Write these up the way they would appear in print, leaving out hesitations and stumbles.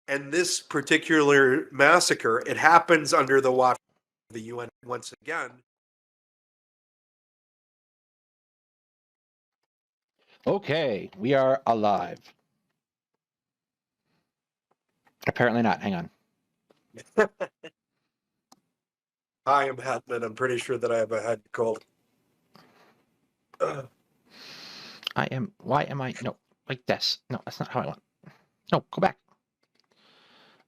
And this particular massacre, it happens under the watch of the UN once again. Okay, we are alive. Apparently not. Hang on. Hi, I'm Hetman. I'm pretty sure that I have a head cold. I am. Why am I? No, like this. No, that's not how I want. No, go back.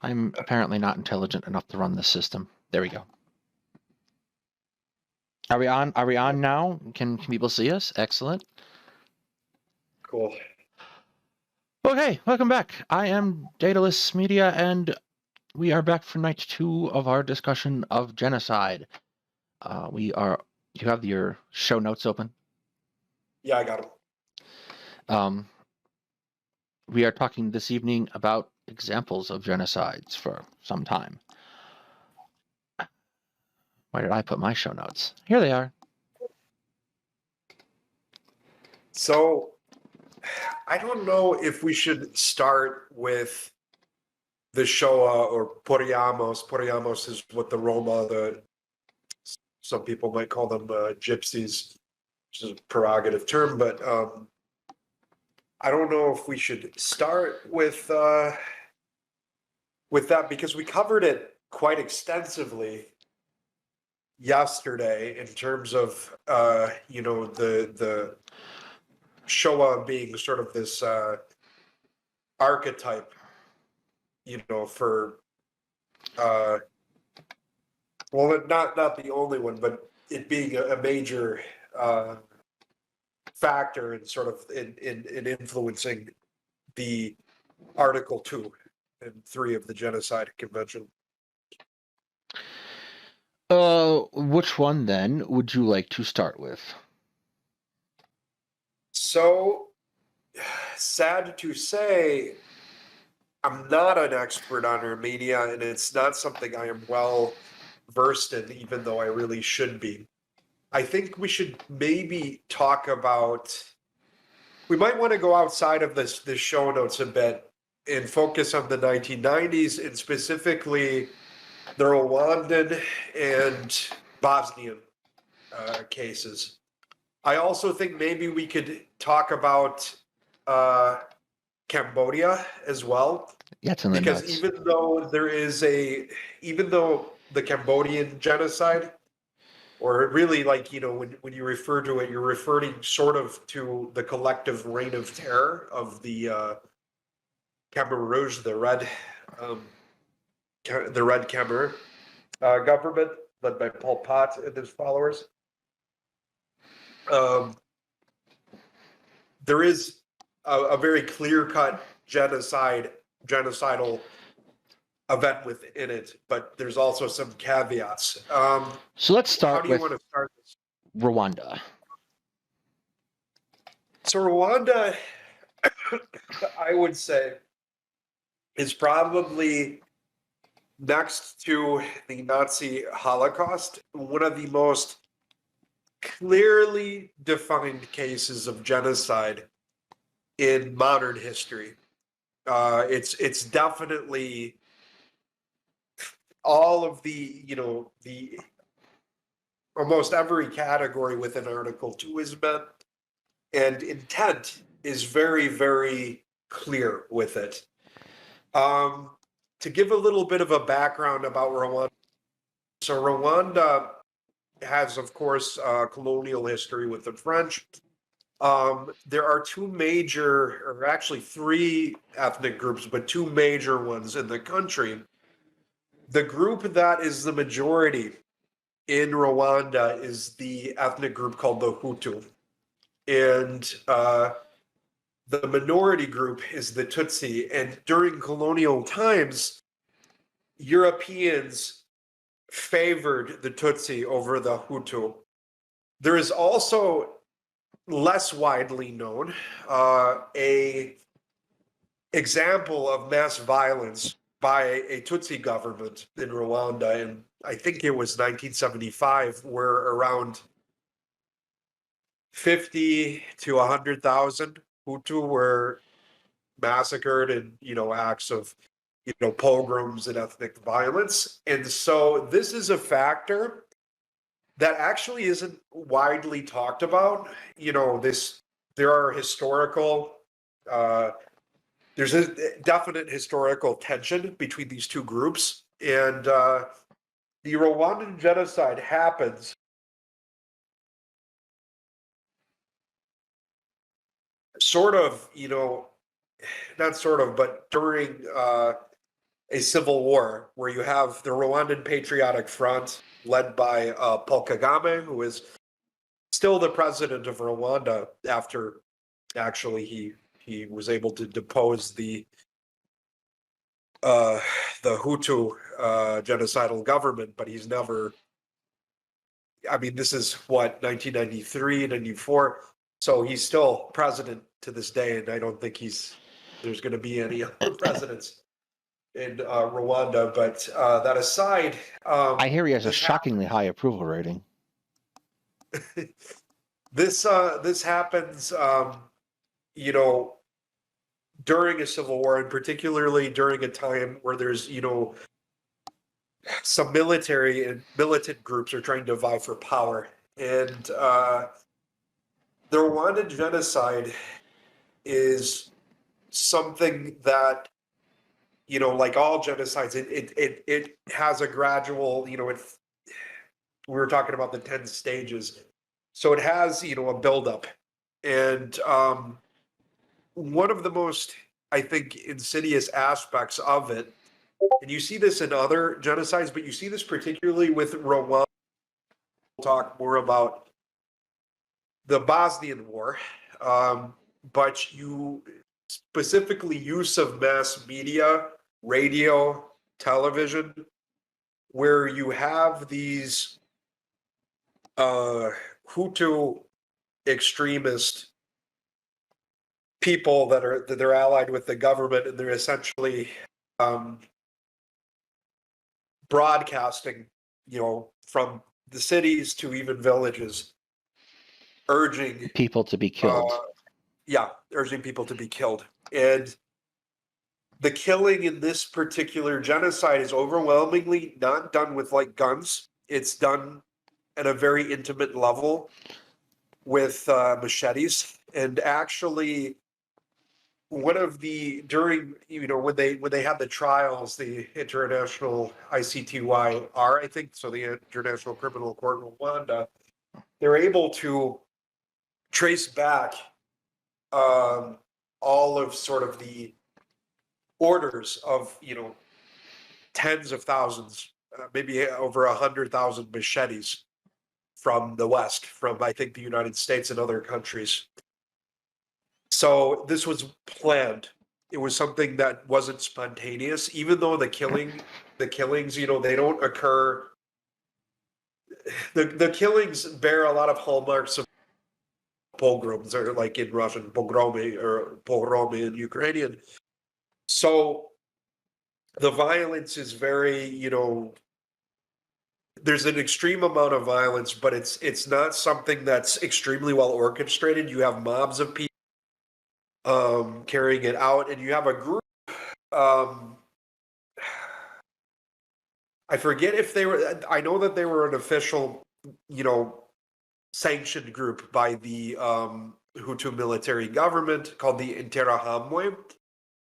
I'm apparently not intelligent enough to run this system. There we go. Are we on? Are we on now? Can people see us? Excellent. Cool. Okay, welcome back. I am Daedalus Media, and we are back for night 2 of our discussion of genocide. We are. You have your show notes open. Yeah, I got him. We are talking this evening about examples of genocides for some time. Where did I put my show notes? Here they are. So, I don't know if we should start with the Shoah or Poriyamos. Poriyamos is what the Roma, some people might call them gypsies, which is a prerogative term, but I don't know if we should start with that because we covered it quite extensively yesterday in terms of the Shoah being sort of this archetype, for well, not the only one, but it being a major factor in sort of in influencing the Article 2 and 3 of the Genocide Convention. Which one then would you like to start with? So, sad to say, I'm not an expert on Armenia, and it's not something I am well versed in, even though I really should be. I think we should maybe talk about. We might want to go outside of this show notes a bit and focus on the 1990s and specifically the Rwandan and Bosnian cases. I also think maybe we could talk about Cambodia as well. Yeah, it's in the Because notes. even though the Cambodian genocide, or really like, when you refer to it, you're referring sort of to the collective reign of terror of the Khmer Rouge, the Red Khmer government led by Pol Pot and his followers. There is a very clear-cut genocidal event within it, but there's also some caveats. So let's How start do you with want to start this? Rwanda. So Rwanda, I would say, is probably next to the Nazi Holocaust, one of the most clearly defined cases of genocide in modern history. It's definitely all of the almost every category within Article 2 is met, and intent is very, very clear with it. To give a little bit of a background about Rwanda, so Rwanda has, of course, colonial history with the French. There are two major, or actually three ethnic groups, but two major ones in the country. The group that is the majority in Rwanda is the ethnic group called the Hutu. And the minority group is the Tutsi. And during colonial times, Europeans favored the Tutsi over the Hutu. There is also, less widely known, a example of mass violence by a Tutsi government in Rwanda, and I think it was 1975, where around 50 to 100,000 Hutu were massacred in acts of pogroms and ethnic violence. And so this is a factor that actually isn't widely talked about. There are there's a definite historical tension between these two groups. And the Rwandan genocide happens sort of, not sort of, but during a civil war where you have the Rwandan Patriotic Front led by Paul Kagame, who is still the president of Rwanda after actually he was able to depose the Hutu genocidal government, but he's never. I mean, this is what 1993, 94. So he's still president to this day, and I don't think there's going to be any other presidents in Rwanda. But that aside, I hear he has a shockingly high approval rating. This happens, during a civil war, and particularly during a time where there's, some military and militant groups are trying to vie for power. And the Rwandan genocide is something that, like all genocides, it has a gradual, we were talking about the 10 stages. So it has, a buildup. And one of the most, I think, insidious aspects of it, and you see this in other genocides, but you see this particularly with Rwanda. We'll talk more about the Bosnian War, but you specifically use of mass media, radio, television, where you have these Hutu extremist people that they're allied with the government, and they're essentially broadcasting, from the cities to even villages, urging people to be killed. Urging people to be killed. And the killing in this particular genocide is overwhelmingly not done with like guns. It's done at a very intimate level with machetes. And actually, one of the during when they had the trials, the International ICTYR, I think, so the International Criminal Court in Rwanda, they're able to trace back all of sort of the orders of tens of thousands, maybe over 100,000 machetes from the West, from I think the United States and other countries. So this was planned. It was something that wasn't spontaneous, even though the killings, they don't occur. The killings bear a lot of hallmarks of pogroms, or like in Russian, pogromy, or pogromy in Ukrainian. So the violence is very, there's an extreme amount of violence, but it's not something that's extremely well orchestrated. You have mobs of people carrying it out, and you have a group. I forget if they were. I know that they were an official, sanctioned group by the Hutu military government called the Interahamwe,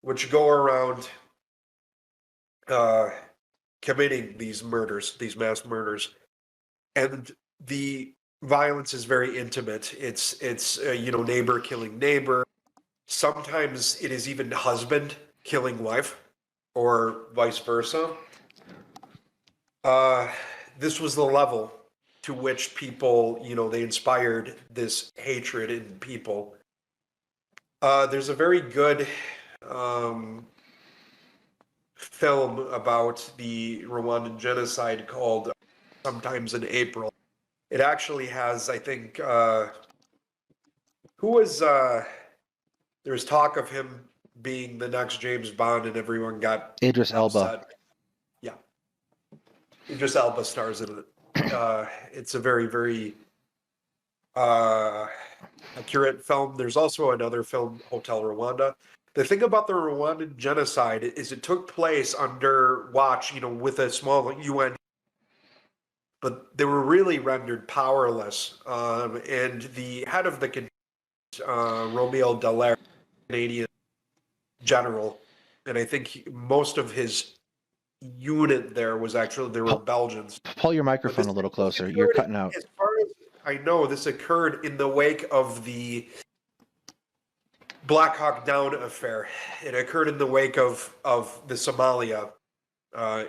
which go around committing these murders, these mass murders, and the violence is very intimate. It's neighbor killing neighbor. Sometimes it is even husband killing wife, or vice versa. This was the level to which people, they inspired this hatred in people. There's a very good film about the Rwandan genocide called Sometimes in April. It actually has, I think, there's talk of him being the next James Bond, and everyone got Idris Elba. upset. Yeah. Idris Elba stars in it. It's a very, very accurate film. There's also another film, Hotel Rwanda. The thing about the Rwandan genocide is it took place under watch, with a small UN, but they were really rendered powerless. And the head of the Romeo Dallaire, Canadian general, and I think most of his unit there was actually they were Belgians. Pull your But microphone a little closer. You're cutting out. as far as I know, this occurred in the wake of the Black Hawk Down affair. It occurred in the wake of the Somalia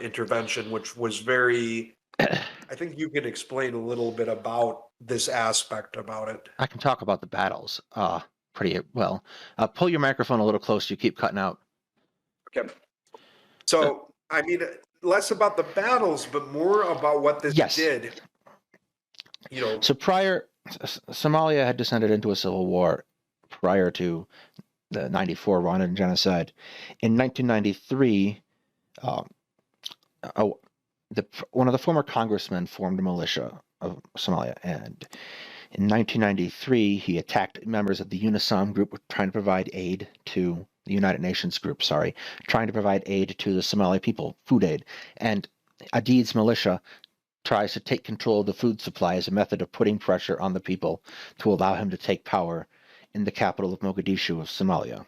intervention, which was very. I think you can explain a little bit about this aspect about it. I can talk about the battles pretty well. Pull your microphone a little closer. You keep cutting out. Okay. So, I mean, less about the battles, but more about what this did. So Somalia had descended into a civil war prior to the 94 Rwandan genocide. In 1993, one of the former congressmen formed a militia of Somalia, and in 1993, he attacked members of the UNISOM group trying to provide aid to the United Nations group, trying to provide aid to the Somali people, food aid. And Adid's militia tries to take control of the food supply as a method of putting pressure on the people to allow him to take power in the capital of Mogadishu of Somalia.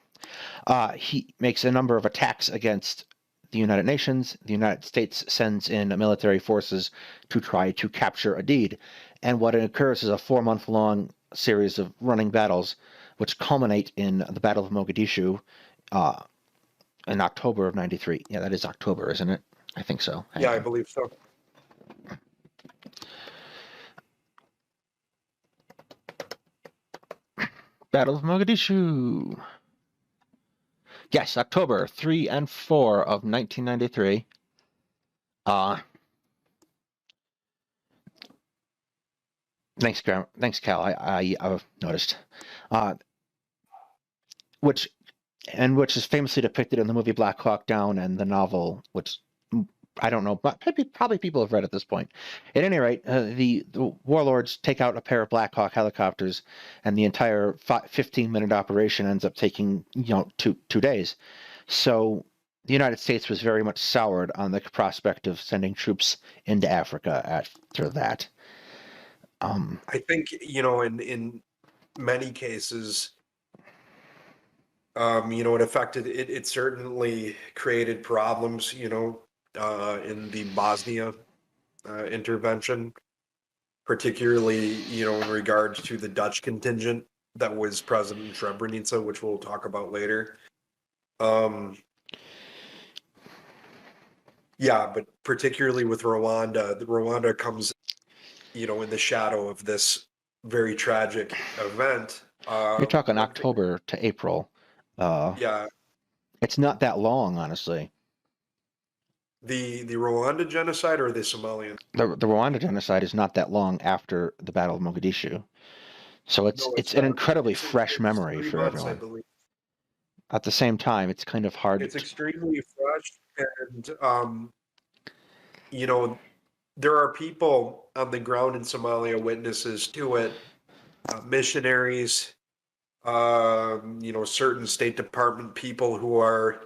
He makes a number of attacks against the United Nations. The United States sends in military forces to try to capture Adid. And what occurs is a 4-month-long series of running battles, which culminate in the Battle of Mogadishu in October of 93. Yeah, that is October, isn't it? I think so. Yeah, I believe so. Battle of Mogadishu. Yes, October 3 and 4 of 1993. Thanks, Cal. I've noticed. Which is famously depicted in the movie Black Hawk Down and the novel, which I don't know, but probably people have read at this point. At any rate, the warlords take out a pair of Black Hawk helicopters, and the entire 15-minute operation ends up taking 2 days. So the United States was very much soured on the prospect of sending troops into Africa after that. I think in many cases, it affected it. It certainly created problems, in the Bosnia intervention, particularly, in regards to the Dutch contingent that was present in Srebrenica, which we'll talk about later. Yeah, but particularly with Rwanda, Rwanda comes, in the shadow of this very tragic event. You're talking October to April. Yeah. It's not that long, honestly. The Rwanda genocide or the Somalian? The Rwanda genocide is not that long after the Battle of Mogadishu. So it's an incredibly fresh memory for everyone. I believe. At the same time, it's kind of hard. It's extremely fresh, and there are people on the ground in Somalia, witnesses to it, missionaries, certain State Department people who are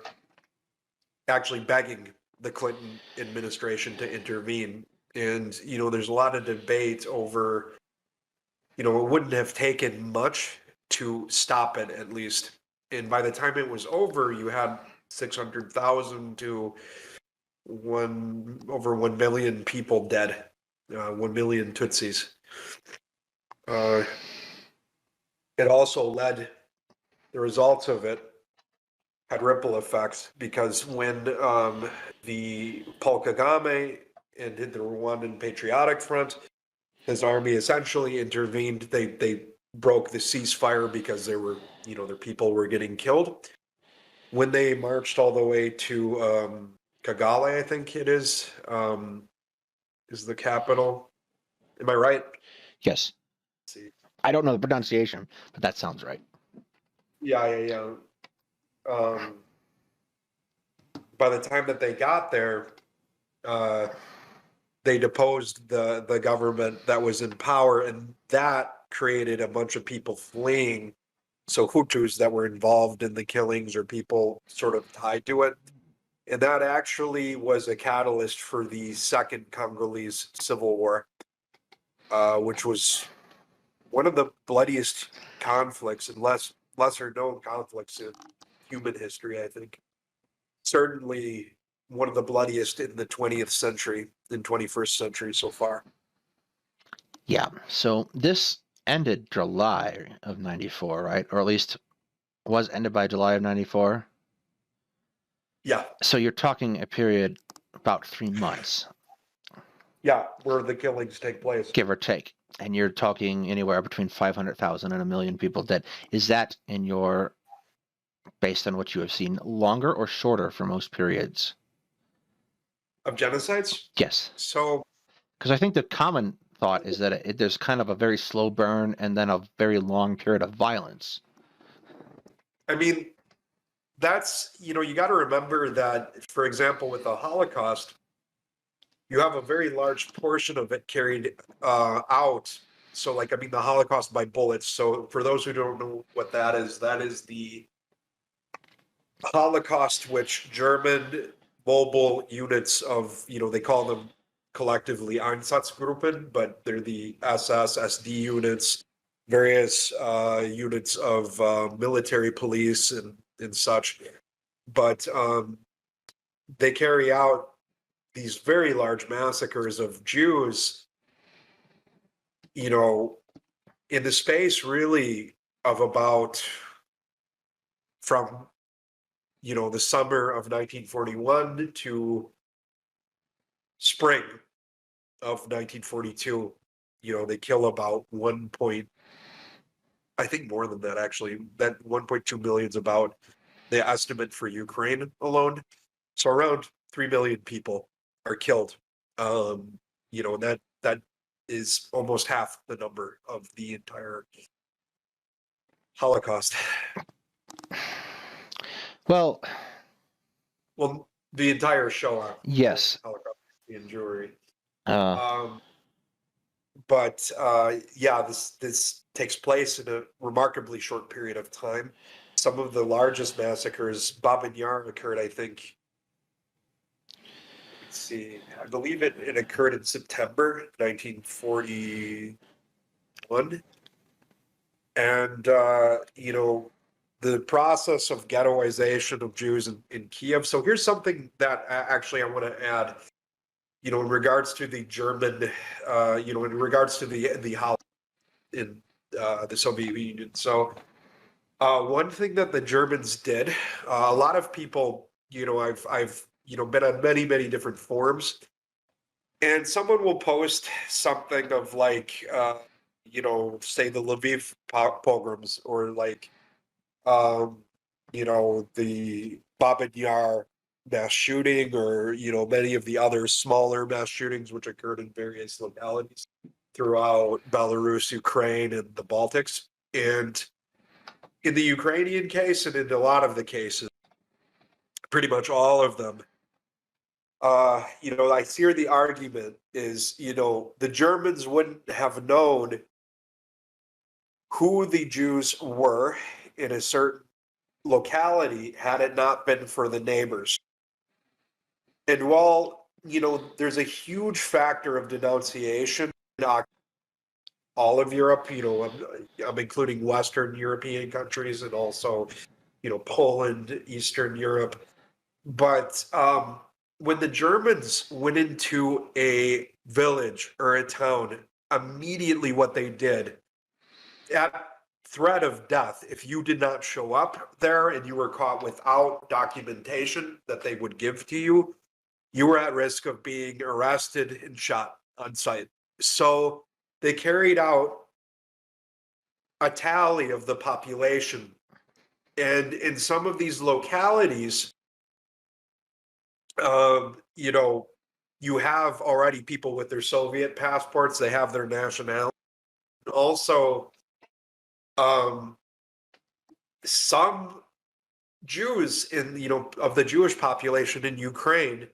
actually begging the Clinton administration to intervene. And, there's a lot of debate over, it wouldn't have taken much to stop it, at least. And by the time it was over, you had 600,000 to over 1 million people dead, 1 million Tutsis. It also led, the results of it had ripple effects, because when the Paul Kagame and the Rwandan Patriotic Front, his army essentially intervened. They broke the ceasefire because there were, their people were getting killed. When they marched all the way to Kigali, I think it is the capital. Am I right? Yes. Let's see. I don't know the pronunciation, but that sounds right. Yeah. By the time that they got there, they deposed the government that was in power, and that created a bunch of people fleeing so Hutus that were involved in the killings or people sort of tied to it. And that actually was a catalyst for the Second Congolese Civil War, which was one of the bloodiest conflicts and lesser known conflicts in human history, I think. Certainly one of the bloodiest in the 20th century, in 21st century so far. Yeah. So this ended July of 94, right? Or at least was ended by July of 94. Yeah. So you're talking a period about 3 months. Yeah, where the killings take place. Give or take. And you're talking anywhere between 500,000 and 1 million people dead. Is that based on what you have seen, longer or shorter for most periods? Of genocides? Yes. So, because I think the common thought is that there's kind of a very slow burn and then a very long period of violence. I mean, that's, you got to remember that, for example, with the Holocaust, you have a very large portion of it carried out. So, like, I mean, the Holocaust by bullets. So, for those who don't know what that is the Holocaust, which German mobile units of, they call them collectively Einsatzgruppen, but they're the SS, SD units, various units of military police and such. But they carry out these very large massacres of Jews, in the space really of about from the summer of 1941 to spring of 1942. They kill about I think more than that actually. That 1.2 million is about the estimate for Ukraine alone. So around 3 million people are killed. And that is almost half the number of the entire Holocaust. Well, the entire Shoah. yes. Holocaust and Jewry. Uh, But yeah, this takes place in a remarkably short period of time. Some of the largest massacres, Babin Yar, occurred, I think. Let's see, I believe it occurred in September 1941. And, the process of ghettoization of Jews in Kiev. So here's something that actually I want to add, in regards to the German, in regards to the Holocaust in the Soviet Union. So one thing that the Germans did, a lot of people, I've been on many different forums, and someone will post something of like, say the Lviv pogroms, or like, the Babin Yar mass shooting, or many of the other smaller mass shootings which occurred in various localities throughout Belarus, Ukraine, and the Baltics. And in the Ukrainian case, and in a lot of the cases, pretty much all of them, I hear the argument is, the Germans wouldn't have known who the Jews were in a certain locality had it not been for the neighbors. And while, there's a huge factor of denunciation in all of Europe, I'm including Western European countries and also, Poland, Eastern Europe. But when the Germans went into a village or a town, immediately what they did, at threat of death, if you did not show up there and you were caught without documentation that they would give to you, you were at risk of being arrested and shot on sight. So they carried out a tally of the population. And in some of these localities, you have already people with their Soviet passports, they have their nationality. Also, some Jews of the Jewish population in Ukraine,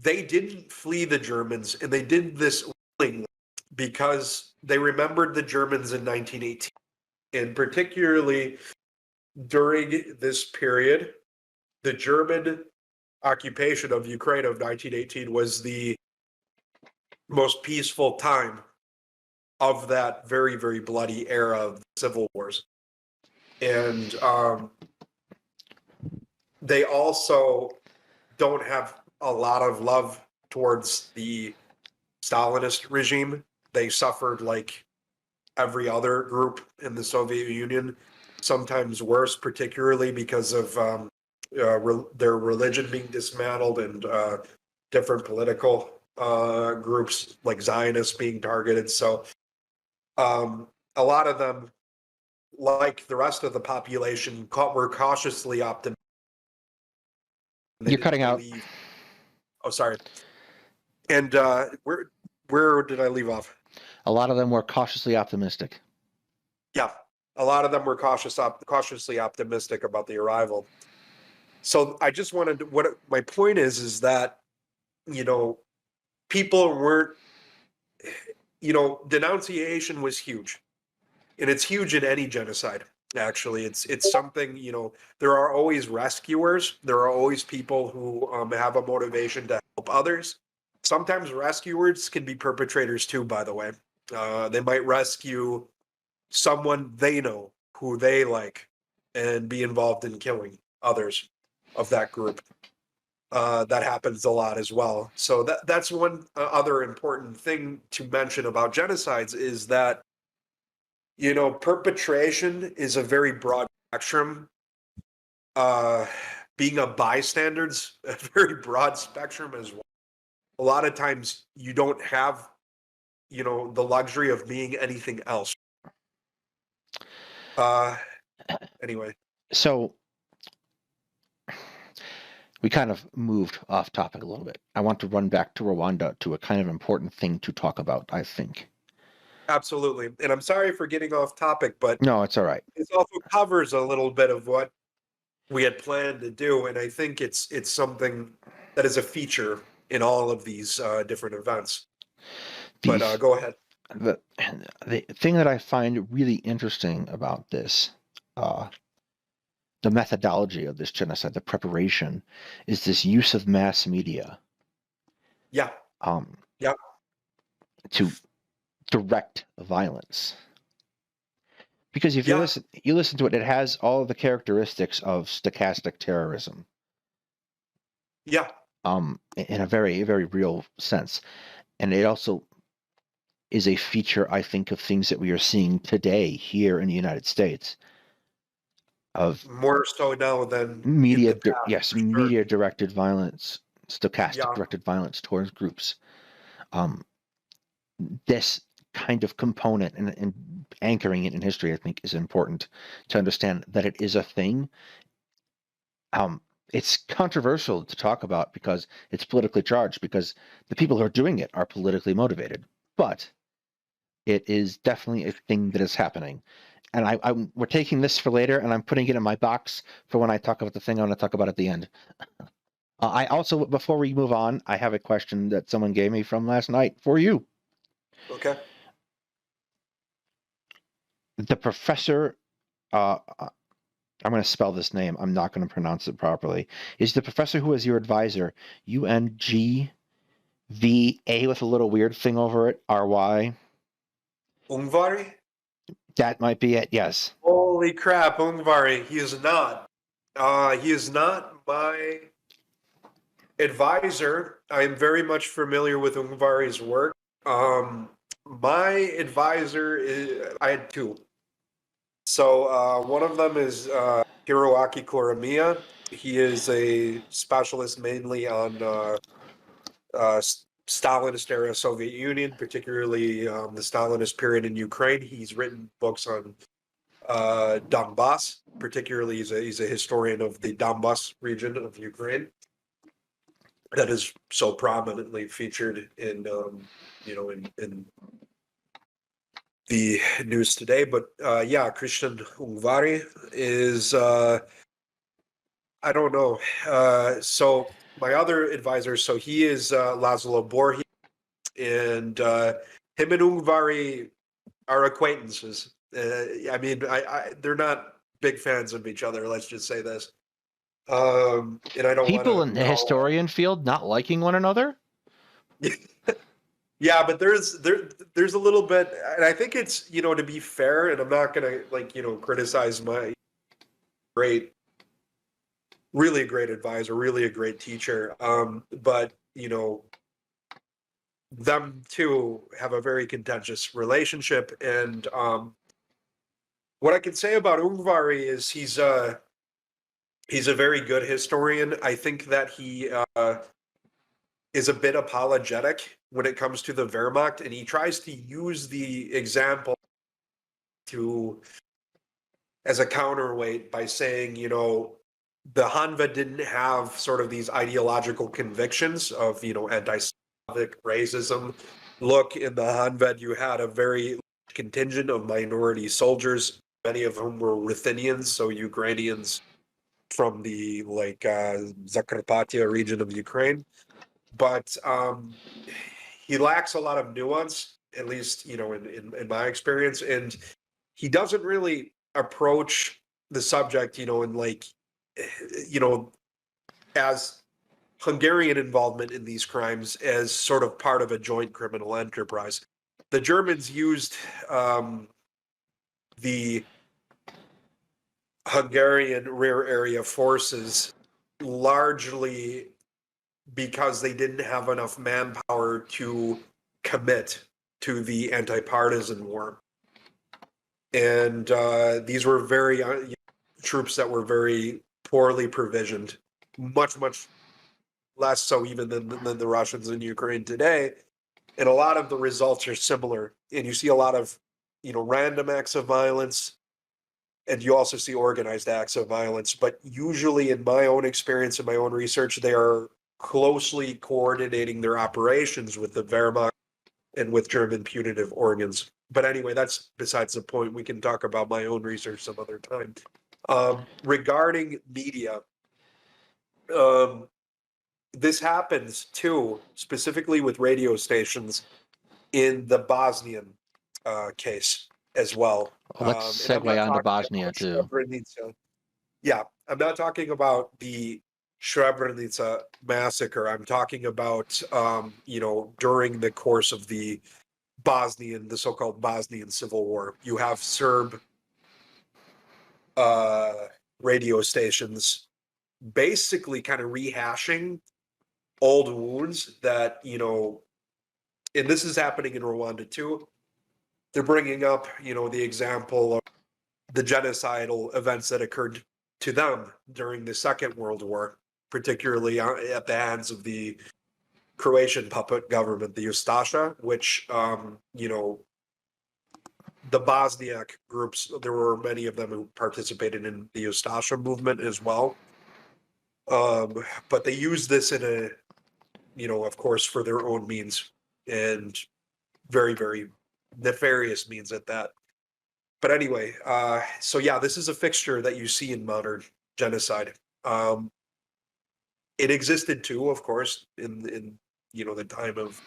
they didn't flee the Germans, and they did this willingly because they remembered the Germans in 1918. And particularly during this period, the German occupation of Ukraine of 1918 was the most peaceful time of that very, very bloody era of the civil wars. And they also don't have a lot of love towards the Stalinist regime. They suffered like every other group in the Soviet Union, sometimes worse, particularly because of their religion being dismantled and different political groups like Zionists being targeted. So a lot of them, like the rest of the population, were cautiously optimistic. You're cutting out. Oh, sorry. And where did I leave off? A lot of them were cautiously optimistic. Yeah, a lot of them were cautiously optimistic about the arrival. So I just wanted to, what my point is that, you know, people weren't, you know, denunciation was huge, and it's huge in any genocide. Actually, it's something, you know, there are always rescuers. There are always people who have a motivation to help others. Sometimes rescuers can be perpetrators too, by the way. They might rescue someone they know who they like and be involved in killing others of that group. That happens a lot as well. So that's one other important thing to mention about genocides is that, you know, perpetration is a very broad spectrum. Being a bystander's a very broad spectrum as well. A lot of times you don't have, you know, the luxury of being anything else. Anyway. So we kind of moved off topic a little bit. I want to run back to Rwanda, to a kind of important thing to talk about, I think. Absolutely. And I'm sorry for getting off topic, but no, it's all right. It also covers a little bit of what we had planned to do. And I think it's something that is a feature in all of these different events. But go ahead. The thing that I find really interesting about this, the methodology of this genocide, the preparation, is this use of mass media. Yeah. Yeah. To direct violence. Because if you listen to it, it has all of the characteristics of stochastic terrorism. Yeah. In a very, very real sense. And it also is a feature, I think, of things that we are seeing today here in the United States. Of more so now than media, media directed violence, stochastic directed violence towards groups. This kind of component and anchoring it in history, I think, is important to understand that it is a thing. It's controversial to talk about because it's politically charged, because the people who are doing it are politically motivated. But it is definitely a thing that is happening. And we're taking this for later, and I'm putting it in my box for when I talk about the thing I want to talk about at the end. I also, before we move on, I have a question that someone gave me from last night for you. Okay. The professor, I'm going to spell this name. I'm not going to pronounce it properly. Is the professor who was your advisor UNGVA with a little weird thing over it, RY? Ungvari? That might be it, yes. Holy crap, Ungvari. He is not. He is not my advisor. I am very much familiar with Ungvari's work. My advisor is, I had two. So one of them is Hiroaki Kuramiya. He is a specialist mainly on Stalinist era Soviet Union, particularly the Stalinist period in Ukraine. He's written books on Donbass, particularly he's a historian of the Donbass region of Ukraine that is so prominently featured in in the news today. But yeah, Christian Ungvari is I don't know. So my other advisor, so he is Laszlo Borhi, and him and Ungvari are acquaintances. I mean, they're not big fans of each other. Let's just say this. And I don't want People in to the call. historian field not liking one another? Yeah, but there's a little bit, and I think it's, to be fair, and I'm not gonna like criticize my great, really a great advisor, really a great teacher. But them two have a very contentious relationship, and what I can say about Ungvari is he's a very good historian. I think that he is a bit apologetic when it comes to the Wehrmacht, and he tries to use the example to as a counterweight by saying, the Hanva didn't have sort of these ideological convictions of, anti-Slavic racism. Look, in the Hanved, you had a very contingent of minority soldiers, many of whom were Ruthenians, so Ukrainians from the Zakarpattia region of Ukraine. But he lacks a lot of nuance, at least in my experience, and he doesn't really approach the subject, in as Hungarian involvement in these crimes as sort of part of a joint criminal enterprise. The Germans used the Hungarian rear area forces largely because they didn't have enough manpower to commit to the anti-partisan war. And these were very troops that were very poorly provisioned, much less so even than the Russians in Ukraine today. And a lot of the results are similar. And you see a lot of random acts of violence, and you also see organized acts of violence. But usually, in my own experience and my own research, they are closely coordinating their operations with the Wehrmacht and with German punitive organs. But anyway, that's besides the point. We can talk about my own research some other time. Regarding media, this happens too, specifically with radio stations in the Bosnian case as well. Let's And I'm not segue onto talking Bosnia about too. Srebrenica. Yeah, I'm not talking about the Srebrenica massacre. I'm talking about, during the course of the so-called Bosnian Civil War. You have Serb radio stations basically kind of rehashing old wounds that, and this is happening in Rwanda too. They're bringing up, the example of the genocidal events that occurred to them during the Second World War, particularly at the hands of the Croatian puppet government, the Ustasha, which, the Bosniak groups, there were many of them who participated in the Ustasha movement as well. But they used this in a, of course, for their own means, and very, very nefarious means at that. But anyway, so yeah, this is a fixture that you see in modern genocide. It existed too, of course, in the time of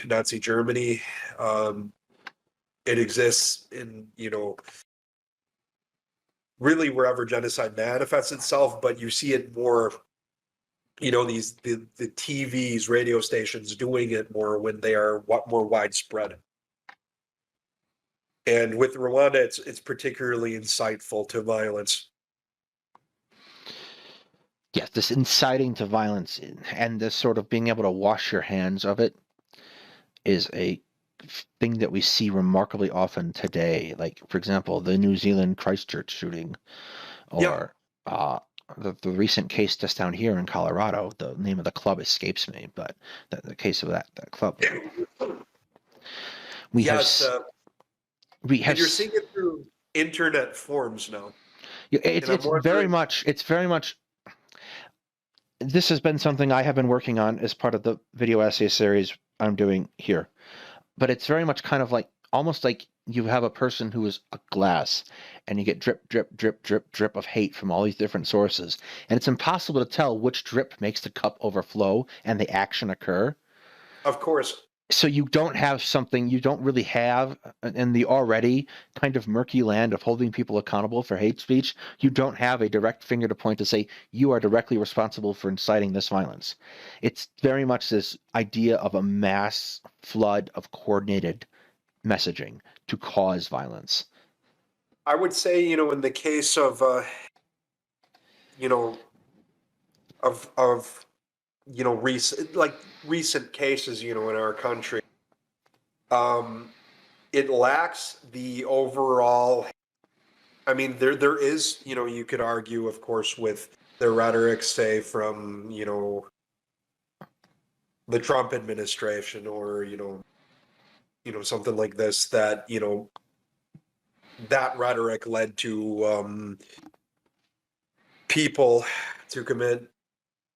Nazi Germany. It exists in really wherever genocide manifests itself, but you see it more. These the TVs, radio stations doing it more when they are more widespread. And with Rwanda, it's particularly insightful to violence. Yes, this inciting to violence and this sort of being able to wash your hands of it is a thing that we see remarkably often today. Like, for example, the New Zealand Christchurch shooting, Yeah, or the recent case just down here in Colorado. The name of the club escapes me, but the case of that club. We have yes, we have and you're seeing it through internet forums now. it's And I'm it's very wondering, much this has been something I have been working on as part of the video essay series I'm doing here. But it's very much kind of like almost like you have a person who is a glass and you get drip, drip, drip, drip, drip of hate from all these different sources. And it's impossible to tell which drip makes the cup overflow and the action occur. of course, So you don't have something, you don't really have in the already kind of murky land of holding people accountable for hate speech. You don't have a direct finger to point to say you are directly responsible for inciting this violence. It's very much this idea of a mass flood of coordinated messaging to cause violence. I would say, in the case of, you know, of recent cases, in our country, um, it lacks the overall. I mean, there is, you could argue, of course, with the rhetoric, say, from, the Trump administration, or, something like this, that, that rhetoric led to people to commit,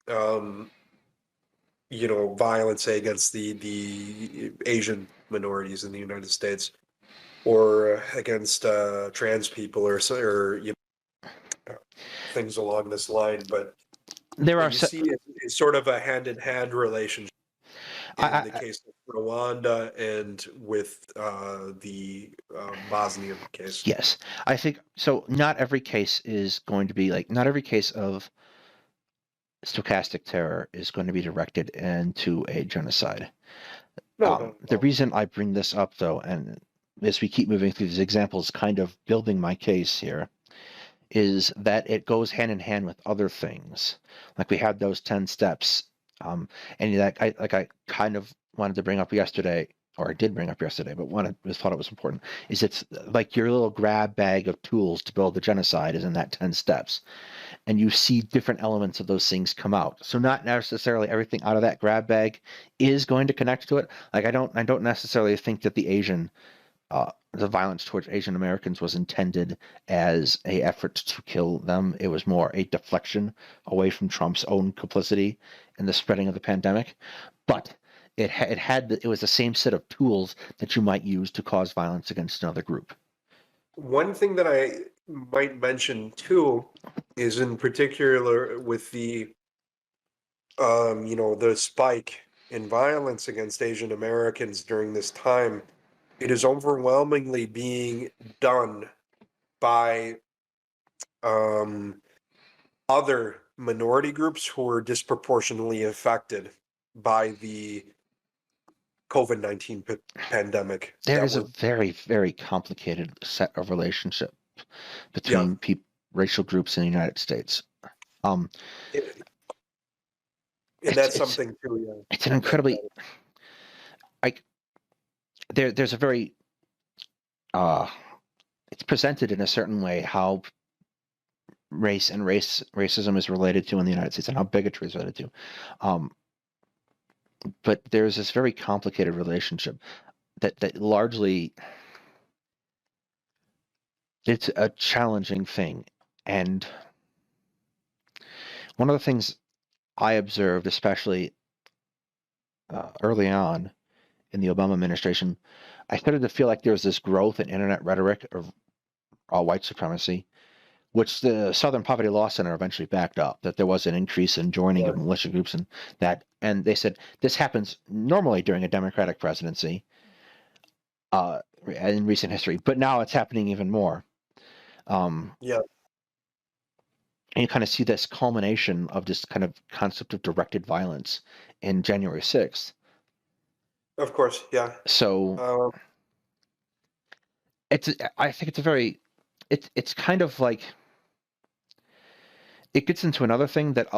um, violence against the Asian minorities in the United States, or against trans people, or things along this line. But There are you see, it's sort of a hand-in-hand relationship in the case of Rwanda and with the Bosnian case. yes, I think so. Not every case is going to be like, not every case of stochastic terror is going to be directed into a genocide. No. The reason I bring this up, though, and as we keep moving through these examples, kind of building my case here, is that it goes hand in hand with other things. Like we had those 10 steps. And that I kind of wanted to bring up yesterday, or I did bring up yesterday, but thought it was important, is it's like your little grab bag of tools to build the genocide is in that 10 steps. And you see different elements of those things come out. So not necessarily everything out of that grab bag is going to connect to it. Like I don't necessarily think that the violence towards Asian Americans was intended as a effort to kill them. It was more a deflection away from Trump's own complicity in the spreading of the pandemic. But it was the same set of tools that you might use to cause violence against another group. One thing that I might mention too is, in particular, with the the spike in violence against Asian Americans during this time, it is overwhelmingly being done by um, other minority groups who were disproportionately affected by the COVID-19 pandemic. There is a very, very complicated set of relationship Yeah. between racial groups in the United States. Um, And it's that's it's something too. Yeah. it's an incredibly like there's a very it's presented in a certain way how racism is related to in the United States and how bigotry is related to. But there's this very complicated relationship that largely it's a challenging thing. And one of the things I observed, especially early on in the Obama administration, I started to feel like there was this growth in internet rhetoric of white supremacy, which the Southern Poverty Law Center eventually backed up, that there was an increase in joining of militia groups and they said this happens normally during a Democratic presidency in recent history, but now it's happening even more. Yeah. And you kind of see this culmination of this kind of concept of directed violence in January 6th. Of course. Yeah. So I think it's kind of like, it gets into another thing that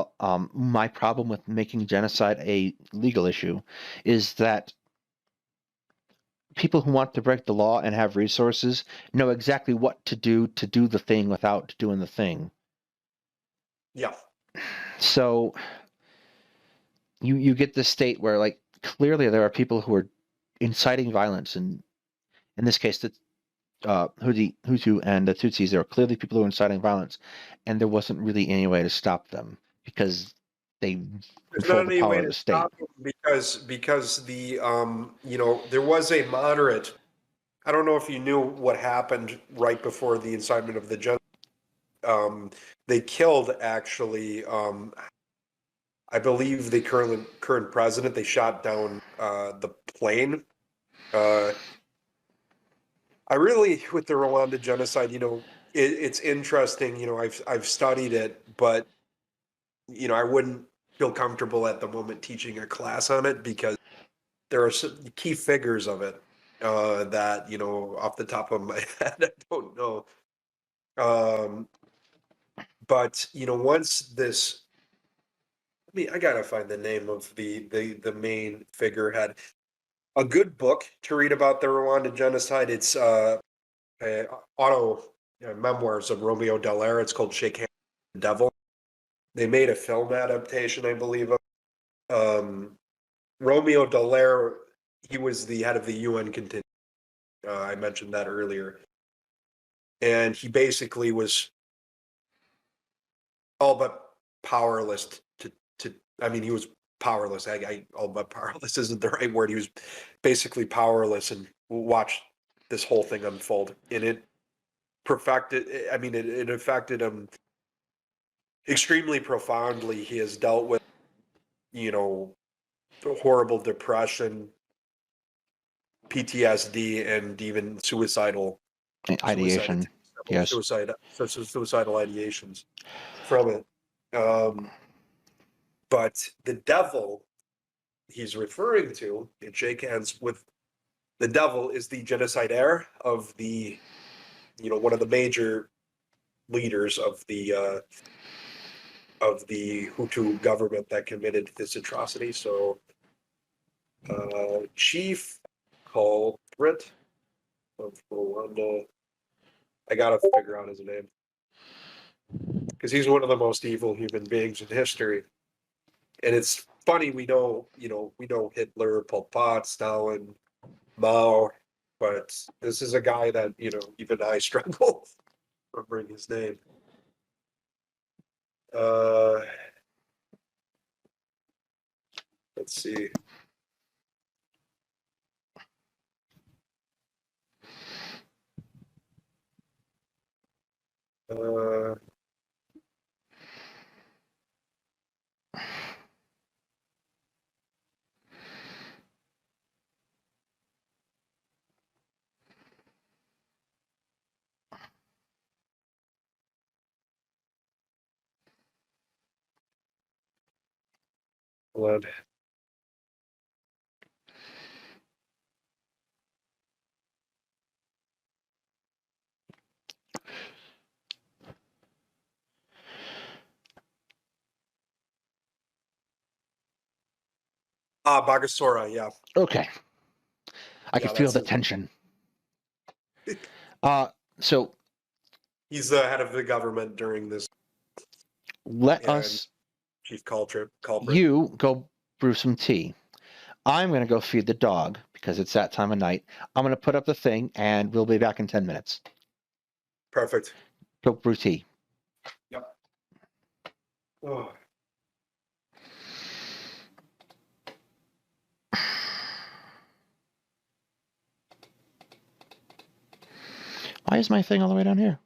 my problem with making genocide a legal issue is that people who want to break the law and have resources know exactly what to do the thing without doing the thing. Yeah. So you get this state where, like, clearly there are people who are inciting violence, and in this case, the Hutu and the Tutsis, there are clearly people who are inciting violence, and there wasn't really any way to stop them because they There's control not the any power way of the to state. stop it, because the there was a moderate. I don't know if you knew what happened right before the incitement of the genocide. They killed, actually. I believe the current president, they shot down the plane. I really, with the Rwanda genocide, it's interesting. I've studied it, but I wouldn't feel comfortable at the moment teaching a class on it because there are some key figures of it that off the top of my head I don't know. But once this, I gotta find the name of the main figurehead. A good book to read about the Rwanda genocide. It's auto memoirs of Romeo Dallaire. It's called Shake Hands with the Devil. They made a film adaptation, I believe. Romeo Dallaire, he was the head of the UN contingent. I mentioned that earlier, and he basically was all but powerless to. I mean, he was powerless. All but powerless isn't the right word. He was basically powerless and watched this whole thing unfold, and it perfected. I mean, it affected him extremely profoundly. He has dealt with, horrible depression, PTSD, and even suicide Ideation. attempts, Yes. suicidal ideations from it. But the devil he's referring to in Shake Hands with the Devil is the genocide heir of the, one of the major leaders of the Hutu government that committed this atrocity. So, chief culprit of Rwanda. I gotta figure out his name because he's one of the most evil human beings in history. And it's funny, we know Hitler, Pol Pot, Stalin, Mao, but this is a guy that even I struggle remembering his name. Let's see. Uh, Hold on. Bagasora, yeah. Okay. I Yeah, can feel that's the his name. tension. So He's the head of the government during this let and us, chief culprit. you go brew some tea. I'm going to go feed the dog because it's that time of night. I'm going to put up the thing and we'll be back in 10 minutes. Perfect. Go brew tea. Yep. Oh. Why is my thing all the way down here?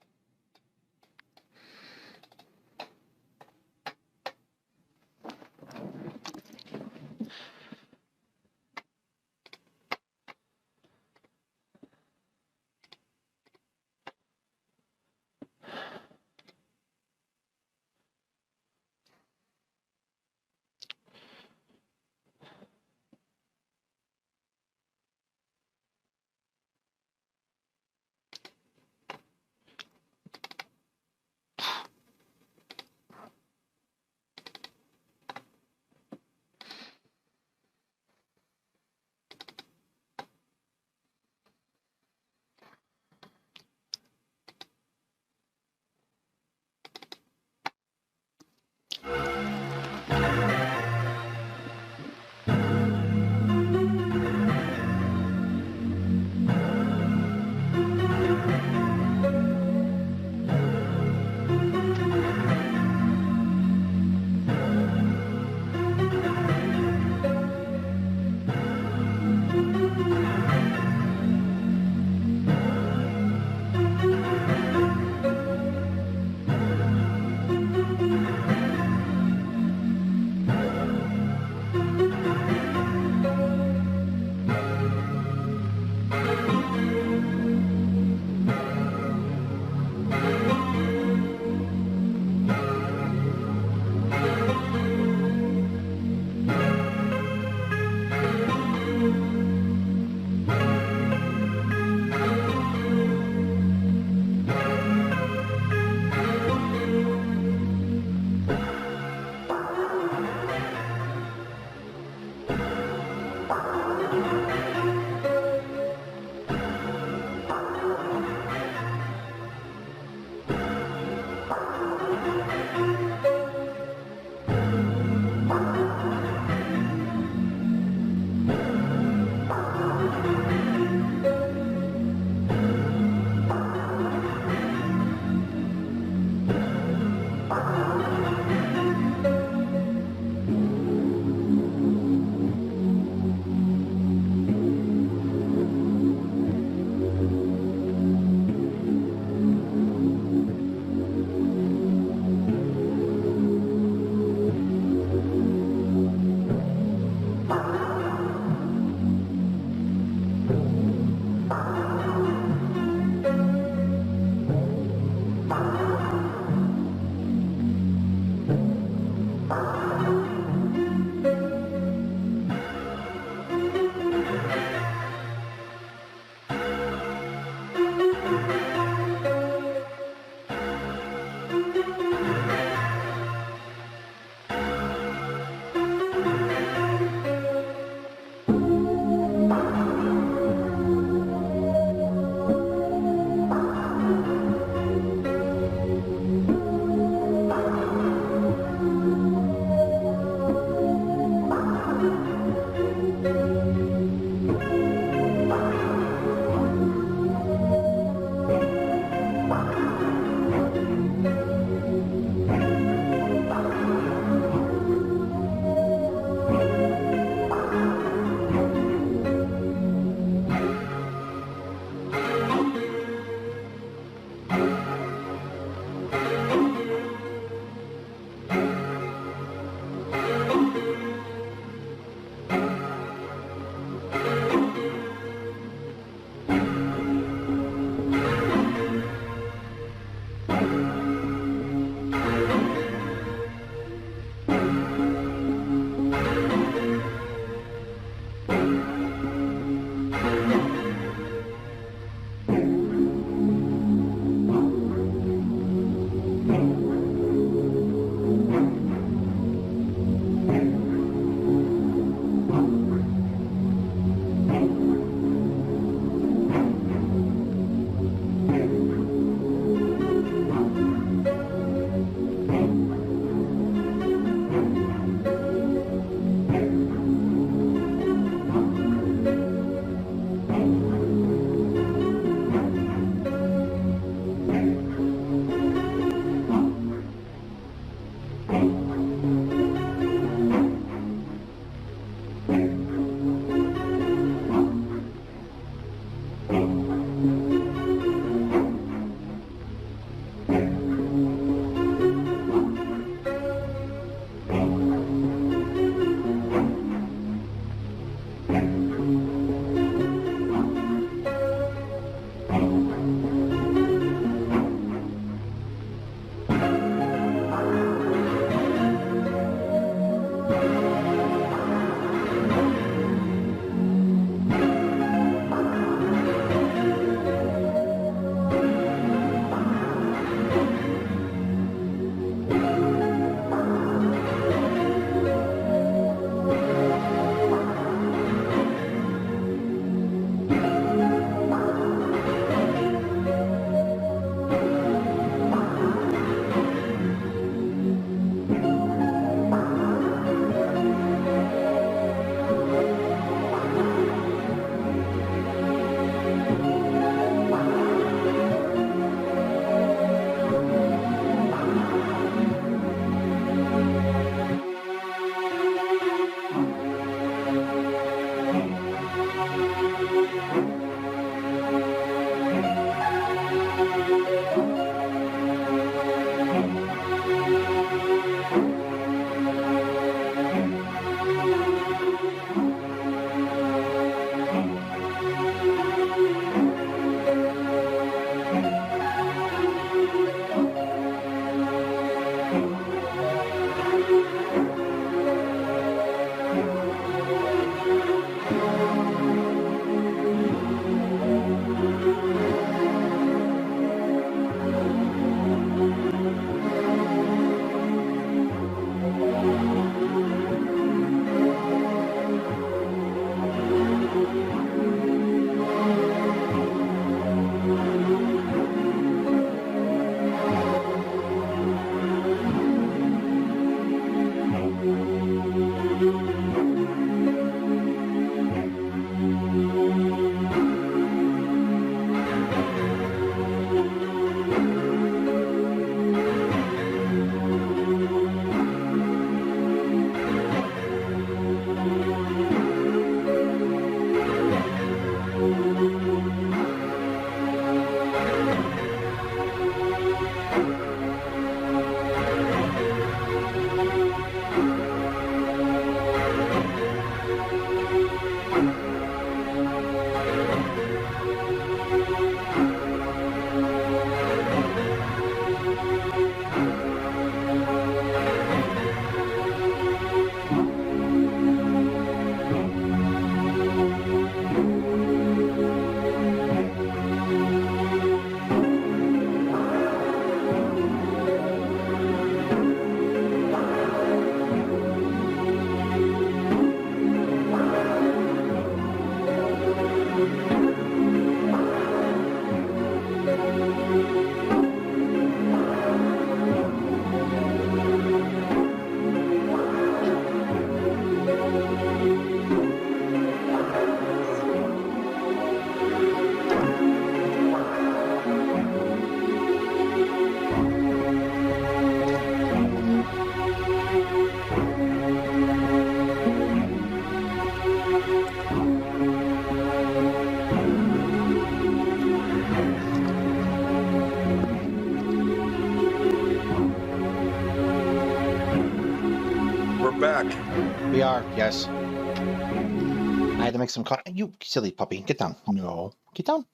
back. We are, yes. I had to make some coffee. You silly puppy, get down. No, get down.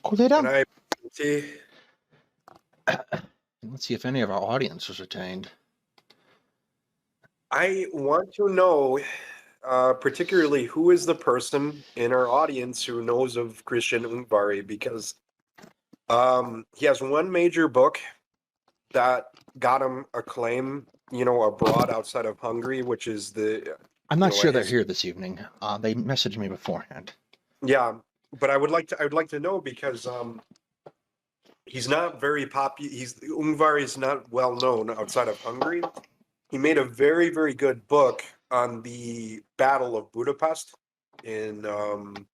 Go lay down. And I see. Let's see if any of our audience was retained. I want to know, particularly, who is the person in our audience who knows of Christian Ungvari, because he has one major book that got him acclaim, abroad outside of Hungary, which is the. I'm not sure they're here this evening. They messaged me beforehand. Yeah, but I would like to know because he's not very popular. Ungvari is not well known outside of Hungary. He made a very, very good book on the Battle of Budapest in the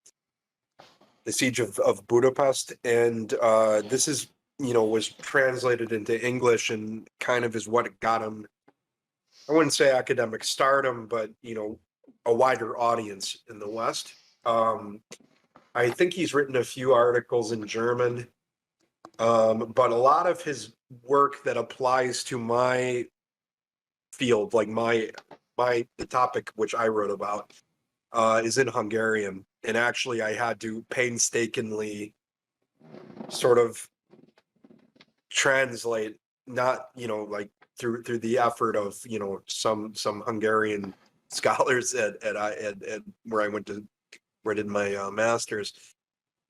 Siege of Budapest, and this is was translated into English and kind of is what got him. I wouldn't say academic stardom, but a wider audience in the West. I think he's written a few articles in German, but a lot of his work that applies to my field, like the topic which I wrote about, is in Hungarian. And actually, I had to painstakingly sort of translate, not like through the effort of some Hungarian scholars at where I went to where I did my master's.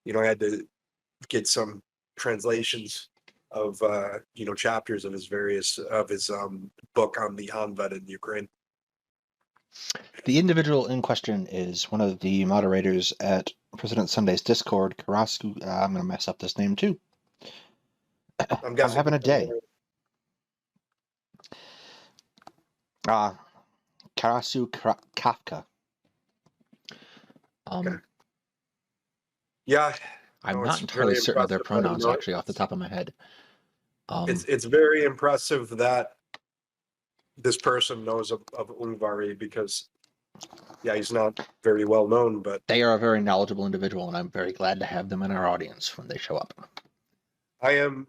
I had to get some translations of chapters of his book on the Hanvet in Ukraine. The individual in question is one of the moderators at President Sunday's Discord, Karasku. I'm going to mess up this name too. I'm having a day. Karasu Kafka. Okay. Yeah. I'm not entirely certain of their pronouns actually off the top of my head. It's very impressive that this person knows of Ungvari because, he's not very well known, but they are a very knowledgeable individual, and I'm very glad to have them in our audience when they show up. I'm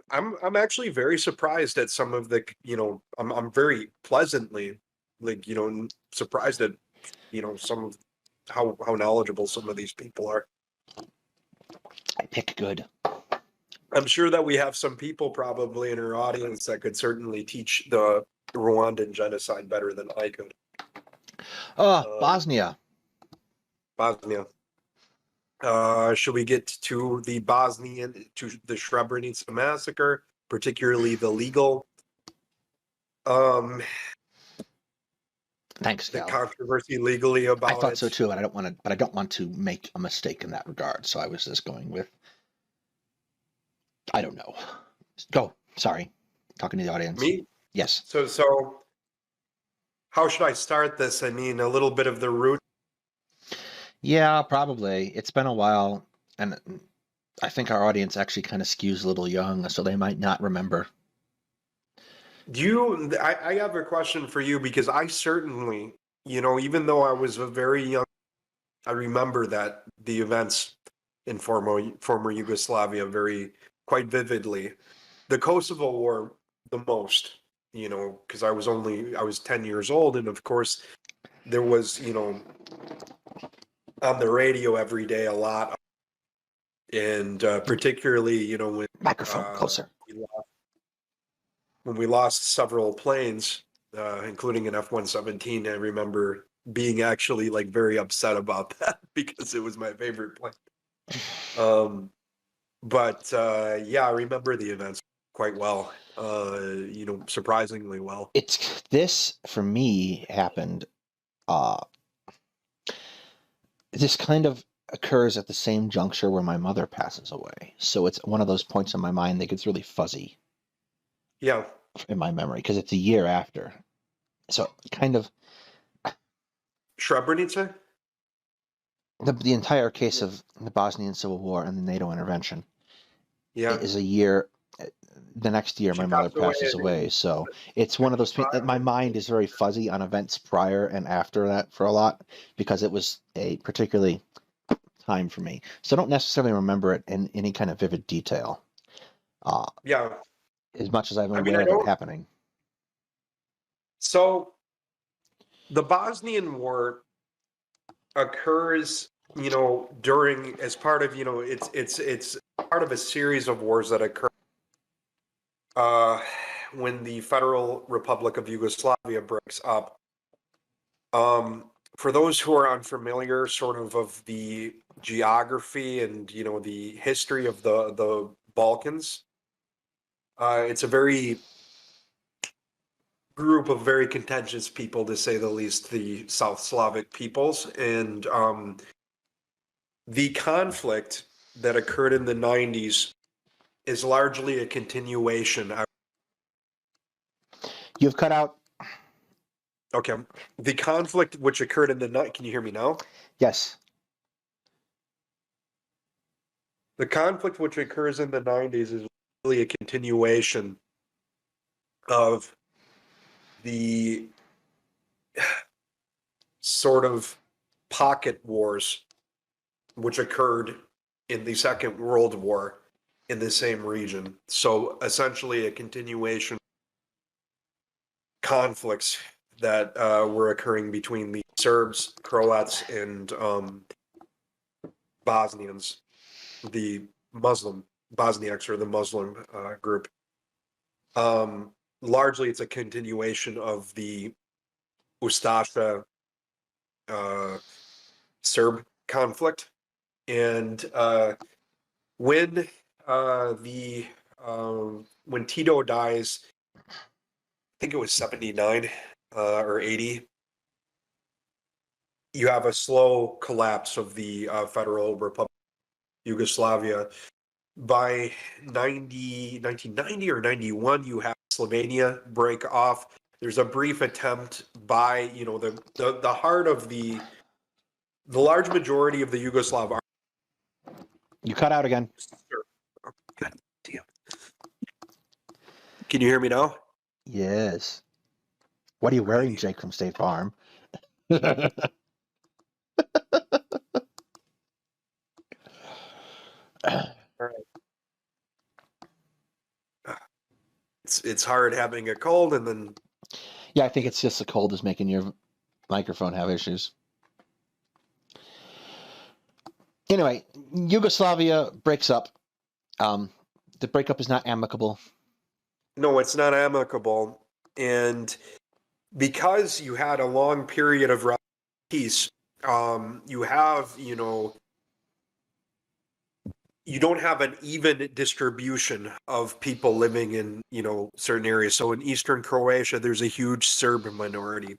actually very surprised at some of the, I'm very pleasantly, surprised at, some of how knowledgeable some of these people are. I pick good. I'm sure that we have some people probably in our audience that could certainly teach the Rwandan genocide better than I could. Bosnia. Should we get to the Srebrenica massacre, particularly the legal? Thanks, the Val. controversy legally about it. I thought so too, and I don't want to make a mistake in that regard. So I was just going with, I don't know. Go. Sorry, talking to the audience. Me? Yes. So how should I start this? I mean, a little bit of the root. Yeah, probably. It's been a while, and I think our audience actually kind of skews a little young, so they might not remember. I have a question for you because I certainly, even though I was a very young, I remember that the events in former Yugoslavia quite vividly. The Kosovo War the most, because I was 10 years old, and of course there was, on the radio every day a lot, and particularly, when Microphone closer. When we lost several planes, including an F-117, I remember being actually very upset about that because it was my favorite plane. But I remember the events quite well, surprisingly well. This for me happened. This kind of occurs at the same juncture where my mother passes away. So it's one of those points in my mind that gets really fuzzy. Yeah. In my memory, because it's a year after. So kind of Srebrenica? The entire case of the Bosnian Civil War and the NATO intervention is a year. The next year, my mother passes away. So it's one of those things that my mind is very fuzzy on events prior and after that for a lot, because it was a particularly time for me. So I don't necessarily remember it in any kind of vivid detail. As much as I'm aware of it happening. So The Bosnian War occurs, during as part of, it's part of a series of wars that occur when the Federal Republic of Yugoslavia breaks up. For those who are unfamiliar, sort of the geography and the history of the Balkans, it's a very group of very contentious people, to say the least, the South Slavic peoples, and the conflict that occurred in the 90s is largely a continuation. You've cut out. Okay, the conflict which occurred in the night. Can you hear me now? Yes. The conflict which occurs in the 90s is really a continuation of the sort of pocket wars which occurred in the Second World War in the same region. So essentially a continuation conflicts that were occurring between the Serbs, Croats, and Bosnians, the Muslim Bosniaks, or the Muslim group. Largely, it's a continuation of the Ustasha Serb conflict, and when when Tito dies, I think it was 79 or 80. You have a slow collapse of the Federal Republic of Yugoslavia. By 1990 or 91, you have Slovenia break off. There's a brief attempt by, the heart of the large majority of the Yugoslav army. You cut out again. Oh, God damn. Can you hear me now? Yes. What are you wearing, Jake from State Farm? All right. It's hard having a cold, and then Yeah, I think it's just the cold is making your microphone have issues. Anyway, Yugoslavia breaks up. The breakup is not amicable. no, it's not amicable. And because you had a long period of peace, you have, you don't have an even distribution of people living in, certain areas. So in Eastern Croatia, there's a huge Serb minority.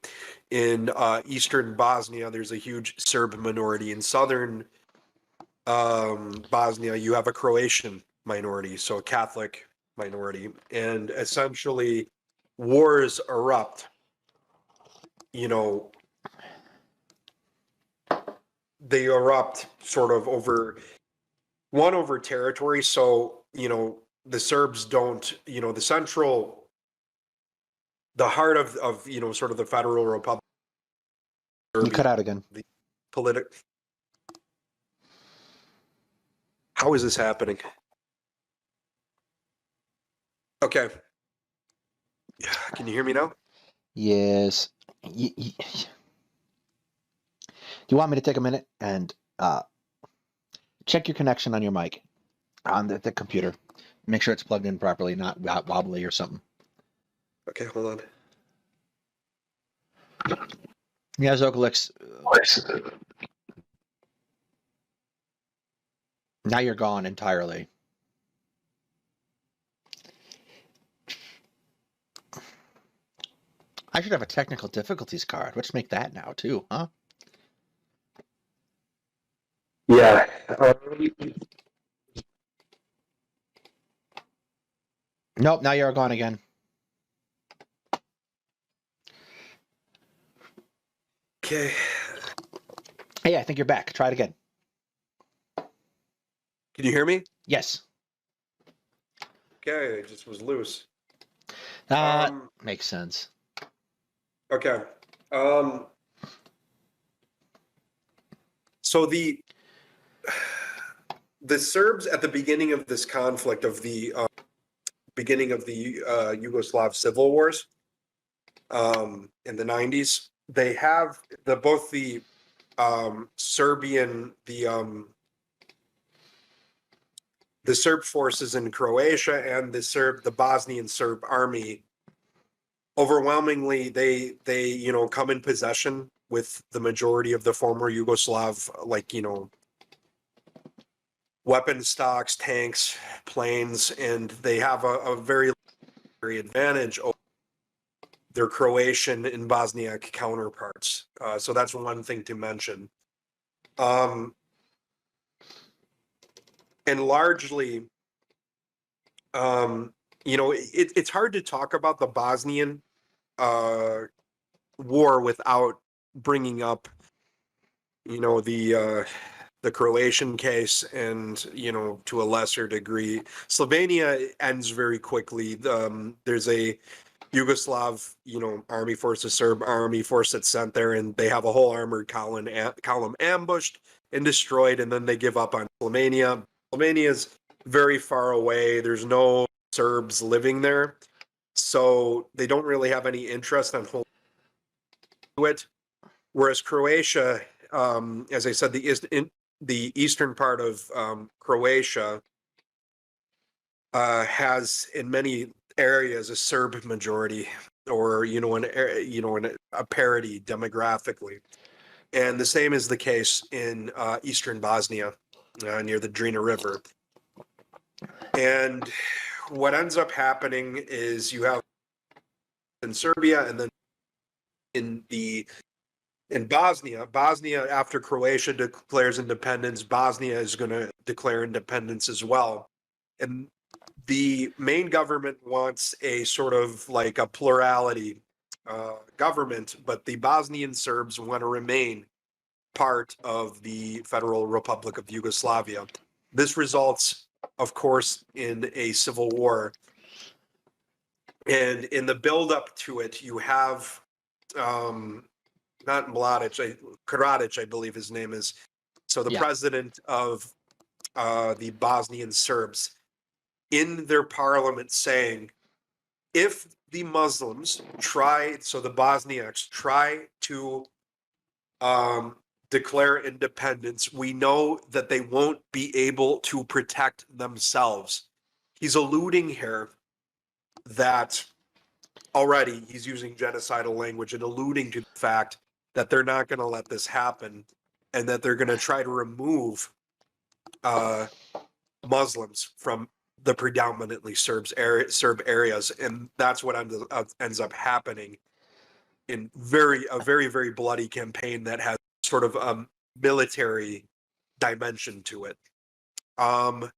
In Eastern Bosnia, there's a huge Serb minority. In Southern Bosnia, you have a Croatian minority, so a Catholic minority. And essentially, wars erupt, they erupt sort of over territory. So, the Serbs don't, the heart of, sort of the Federal Republic. You cut out again. The How is this happening? Okay. Can you hear me now? Yes. Do you want me to take a minute and check your connection on your mic on the computer? Make sure it's plugged in properly, not wobbly or something. Okay, hold on. Yeah, Zokalix. Now you're gone entirely. I should have a technical difficulties card. Let's make that now too, huh? Yeah. Nope, now you're gone again. Okay. Hey, I think you're back. Try it again. Can you hear me? Yes. Okay, it just was loose. Makes sense. Okay. So the Serbs at the beginning of this conflict, of the beginning of the Yugoslav civil wars in the 90s, they have both the Serbian the Serb forces in Croatia and the Bosnian Serb army. Overwhelmingly, they come in possession with the majority of the former Yugoslav, weapon stocks, tanks, planes, and they have a very advantage over their Croatian and Bosniak counterparts. So that's one thing to mention. And largely, it's hard to talk about the Bosnian war without bringing up, the Croatian case and, to a lesser degree, Slovenia ends very quickly. There's a Yugoslav, army force, a Serb army force that's sent there, and they have a whole armored column ambushed and destroyed, and then they give up on Slovenia. Slovenia is very far away. There's no Serbs living there, so they don't really have any interest on holding it. Whereas Croatia, as I said, the eastern part of Croatia has in many areas a Serb majority, or a parity demographically, and the same is the case in eastern Bosnia, near the Drina River. And what ends up happening is you have in Serbia, and then in Bosnia, after Croatia declares independence, Bosnia is going to declare independence as well. And the main government wants a sort of like a plurality government, but the Bosnian Serbs want to remain part of the Federal Republic of Yugoslavia. This results, of course, in a civil war. And in the buildup to it, you have not Mladic, Karadzic, I believe his name is. So the president of the Bosnian Serbs in their parliament saying, if the Muslims the Bosniaks try to declare independence, we know that they won't be able to protect themselves. He's alluding here that already he's using genocidal language and alluding to the fact that they're not going to let this happen, and that they're going to try to remove Muslims from the predominantly Serb areas, and that's what ends up happening in a very, very bloody campaign that has sort of a military dimension to it. I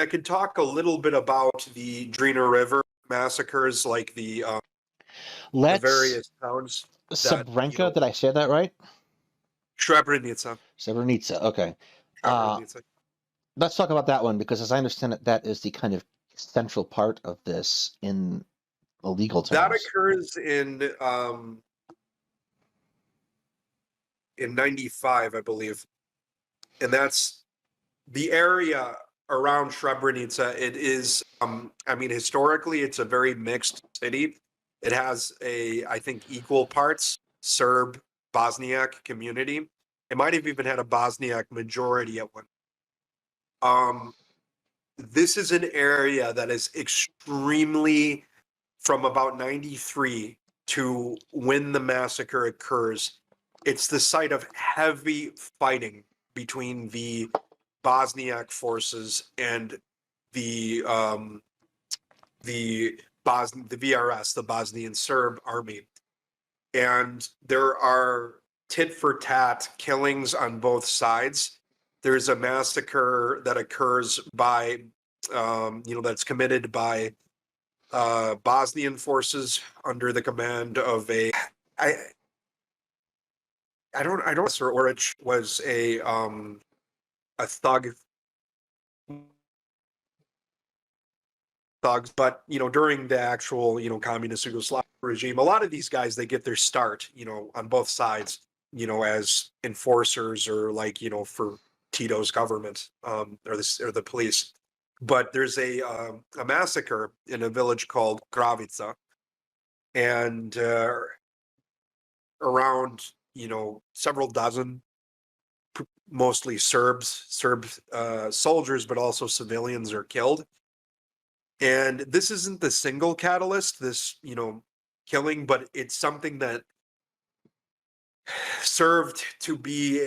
could talk a little bit about the Drina River massacres, like the various towns. Srebrenica, did I say that right? Srebrenica. Srebrenica, okay. Srebrenica. Let's talk about that one, because as I understand it, that is the kind of central part of this in the legal terms. That occurs in 95, I believe. And that's the area around Srebrenica. It is, historically, it's a very mixed city. It has I think, equal parts Serb, Bosniak community. It might have even had a Bosniak majority at one. This is an area that is extremely, from about 93 to when the massacre occurs, it's the site of heavy fighting between the Bosniak forces and the VRS, the Bosnian Serb army. And there are tit for tat killings on both sides. There's a massacre that occurs by, that's committed by Bosnian forces under the command of I don't Sir Orich was a thug, thugs, but during the actual communist Yugoslav regime, a lot of these guys, they get their start on both sides, as enforcers, or for Tito's government, or the police. But there's a massacre in a village called Kravica, and around, several dozen, mostly Serb soldiers, but also civilians are killed. And this isn't the single catalyst, this, killing, but it's something that served to be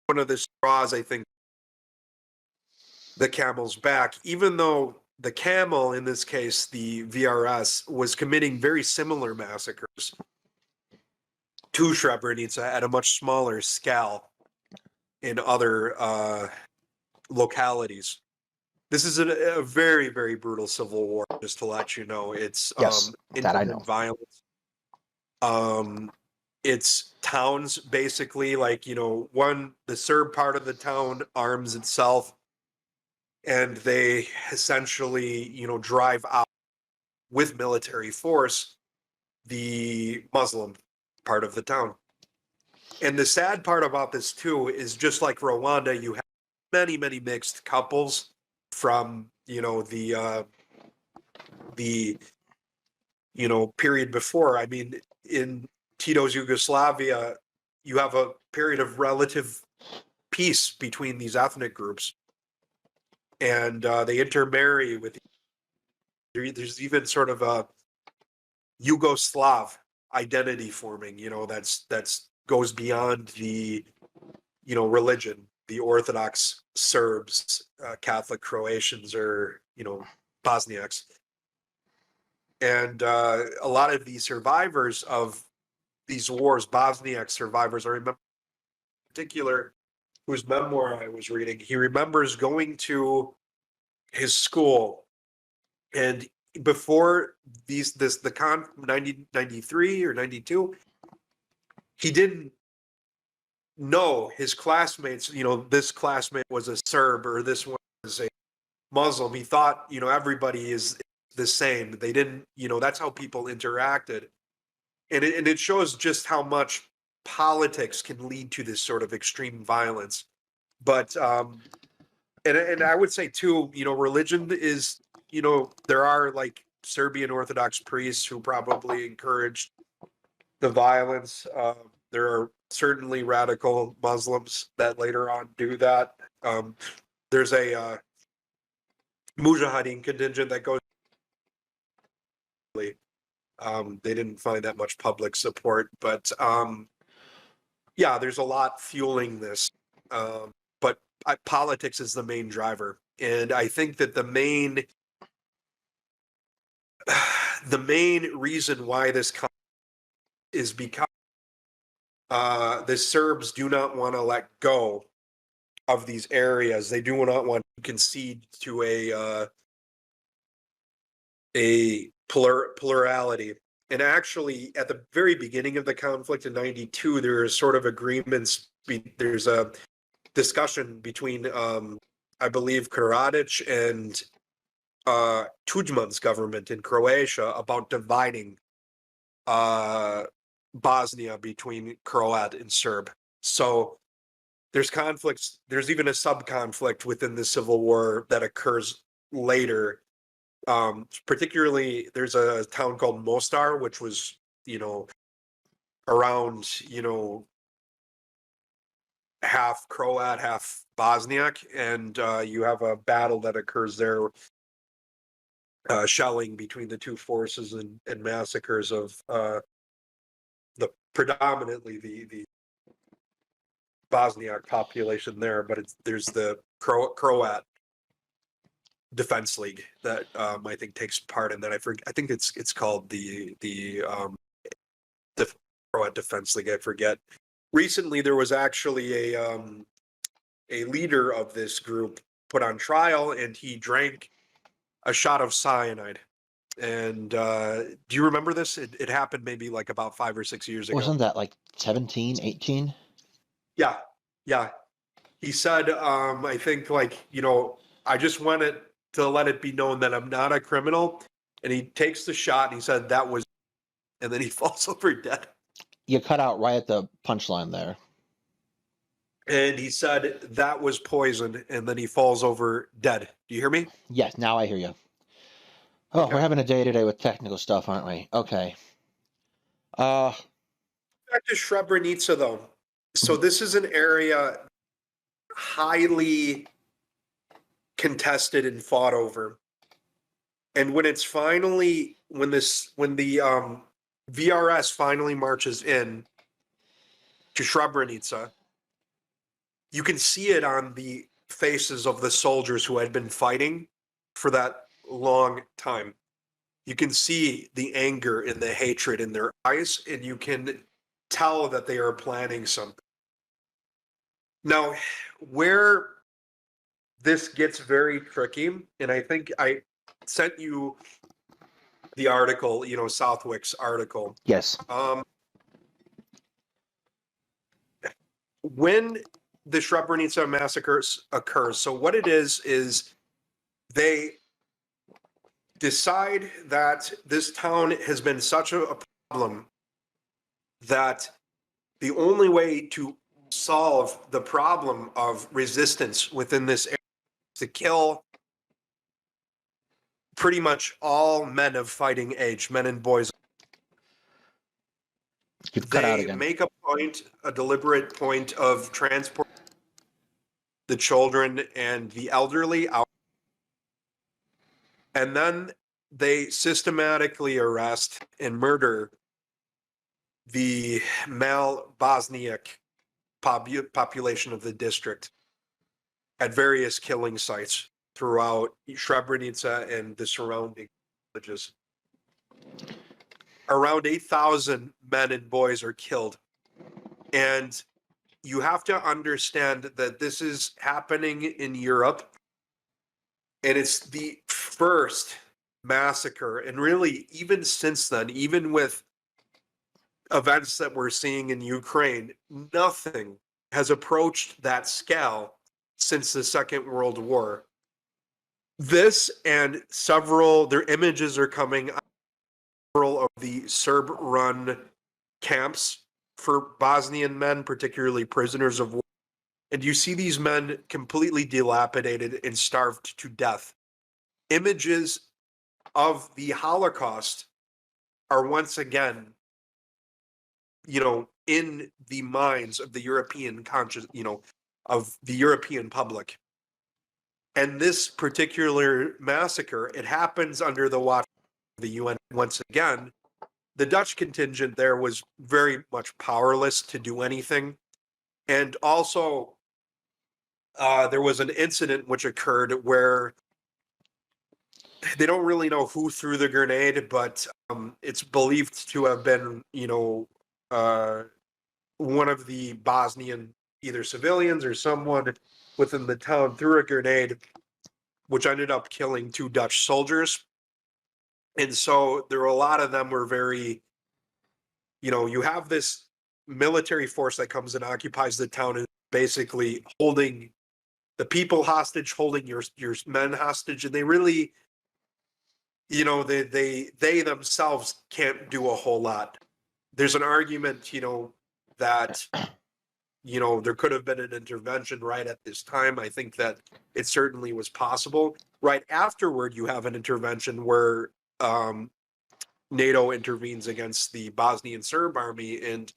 one of the straws, I think, the camel's back, even though the camel, in this case, the VRS, was committing very similar massacres to Srebrenica at a much smaller scale in other localities. This is a very, very brutal civil war, just to let you know. It's Yes, that I know. intimate violence. It's towns, basically, like, the Serb part of the town arms itself, and they essentially, drive out with military force the Muslim part of the town. And the sad part about this too is, just like Rwanda, you have many, many mixed couples from, the period before. I mean, in Tito's Yugoslavia, you have a period of relative peace between these ethnic groups, and they intermarry with. There's even sort of a Yugoslav identity forming, that's goes beyond the, religion, the Orthodox Serbs, Catholic Croatians, or, Bosniaks. And a lot of the survivors of these wars, Bosniak survivors, I remember in particular, whose memoir I was reading, he remembers going to his school, and before the 1993 or 92, he didn't know his classmates, this classmate was a Serb or this one was a Muslim. He thought, everybody is the same. They didn't, that's how people interacted. And it shows just how much politics can lead to this sort of extreme violence. But and I would say too, religion is, there are like Serbian Orthodox priests who probably encouraged the violence. There are certainly radical Muslims that later on do that. There's a Mujahideen contingent that goes. They didn't find that much public support, but yeah, there's a lot fueling this. But politics is the main driver, and I think that the main reason why this is because the Serbs do not want to let go of these areas. They do not want to concede to a plurality. And actually, at the very beginning of the conflict in '92, there is sort of agreements. There's a discussion between, I believe, Karadzic and Tudjman's government in Croatia about dividing Bosnia between Croat and Serb. So there's conflicts. There's even a sub-conflict within the civil war that occurs later. Particularly, there's a town called Mostar, which was, around, half Croat, half Bosniak, and you have a battle that occurs there, shelling between the two forces, and massacres of predominantly the Bosniak population there, but there's the Croat Defense League that I think takes part in that. I think it's called the Croat Defense League. I forget. Recently, there was actually a leader of this group put on trial, and he drank a shot of cyanide. And do you remember this? It happened maybe like about 5 or 6 years ago. Wasn't that like 17, 18? Yeah. He said, I think, like, I just wanted to let it be known that I'm not a criminal. And he takes the shot and he said that was, and then he falls over dead. You cut out right at the punchline there. And he said that was poison, and then he falls over dead. Do you hear me? Yes, now I hear you. Oh, we're Okay. having a day today with technical stuff, aren't we? Okay. Uh, Back to Srebrenica, though. So mhm. this is an area highly contested and fought over. And when it's finally when the VRS finally marches in to Srebrenica, you can see it on the faces of the soldiers who had been fighting for that long time. You can see the anger and the hatred in their eyes, and you can tell that they are planning something. Now, where this gets very tricky, and I think I sent you the article, Southwick's article. Yes. When the Srebrenica massacres occurs, so what it is they decide that this town has been such a problem that the only way to solve the problem of resistance within this area is to kill pretty much all men of fighting age, men and boys. You've cut out They again. make a deliberate point of transport the children and the elderly out, and then they systematically arrest and murder the male Bosniak population of the district at various killing sites throughout Srebrenica and the surrounding villages. Around 8,000 men and boys are killed. And you have to understand that this is happening in Europe, and it's the first massacre. And really, even since then, even with events that we're seeing in Ukraine, nothing has approached that scale since the Second World War. This and their images are coming out of several of the Serb-run camps for Bosnian men, particularly prisoners of war. And you see these men completely dilapidated and starved to death. Images of the Holocaust are once again, in the minds of the European of the European public. And this particular massacre, it happens under the watch of the UN once again. The Dutch contingent there was very much powerless to do anything. And also, there was an incident which occurred where they don't really know who threw the grenade, but it's believed to have been, one of the Bosnian either civilians or someone within the town threw a grenade, which ended up killing 2 Dutch soldiers. And so there were a lot of them were very, you have this military force that comes and occupies the town and basically holding the people hostage, holding your men hostage, and they really, they themselves can't do a whole lot. There's an argument, that there could have been an intervention right at this time. I think that it certainly was possible. Right afterward, you have an intervention where NATO intervenes against the Bosnian Serb army, and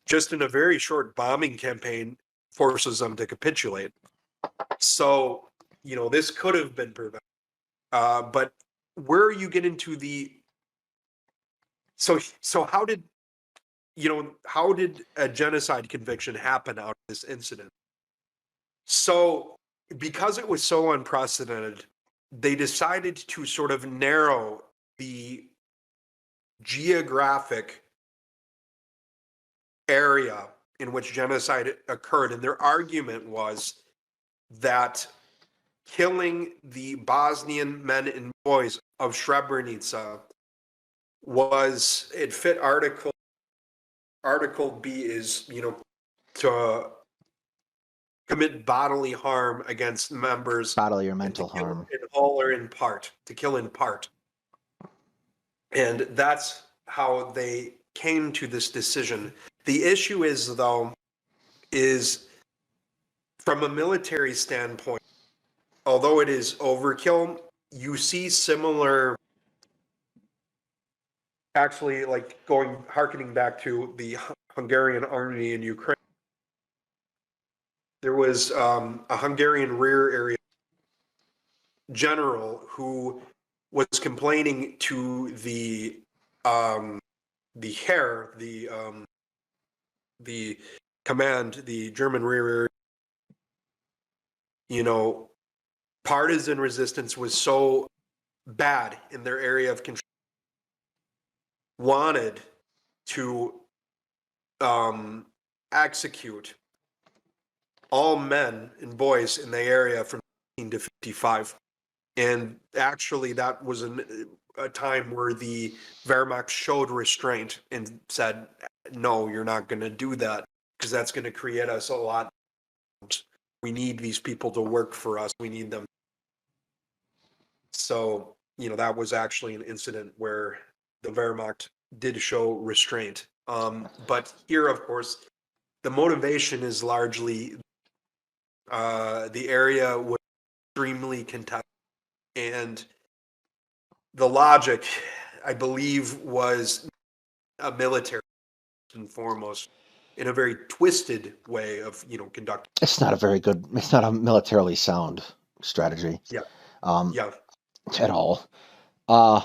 just in a very short bombing campaign, forces them to capitulate. So, this could have been prevented. But where you get into the so how did a genocide conviction happen out of this incident? So, because it was so unprecedented, they decided to sort of narrow the geographic area in which genocide occurred. And their argument was that killing the Bosnian men and boys of Srebrenica it fit Article B is, to commit bodily harm against members Bodily or and to mental kill harm. in whole or in part, to kill in part. And that's how they came to this decision. The issue is, though, is from a military standpoint, although it is overkill, you see similar, actually, like harkening back to the Hungarian army in Ukraine. There was a Hungarian rear area general who was complaining to the Heer, the command, the German rear area. You know, partisan resistance was so bad in their area of control, wanted to execute all men and boys in the area from 19 to 55. And actually, that was a time where the Wehrmacht showed restraint and said, no, you're not going to do that because that's going to create us a lot. We need these people to work for us. We need them. So, that was actually an incident where the Wehrmacht did show restraint. But here, of course, the motivation is largely the area was extremely contested. And the logic, I believe, was a military first and foremost, in a very twisted way of conducting. It's not a militarily sound strategy. Yeah. Yeah. At all. I'm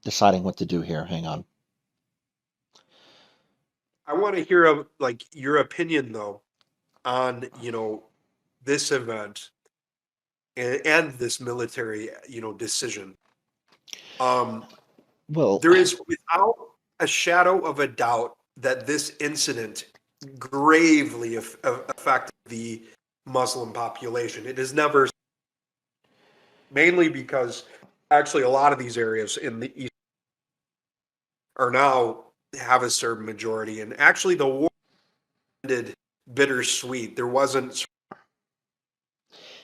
deciding what to do here. Hang on. I want to hear your opinion though on this event and this military decision. Well, there is without a shadow of a doubt that this incident gravely affected the Muslim population. It has never, mainly because actually a lot of these areas in the East are now have a Serb majority, and actually the war ended bittersweet. There wasn't.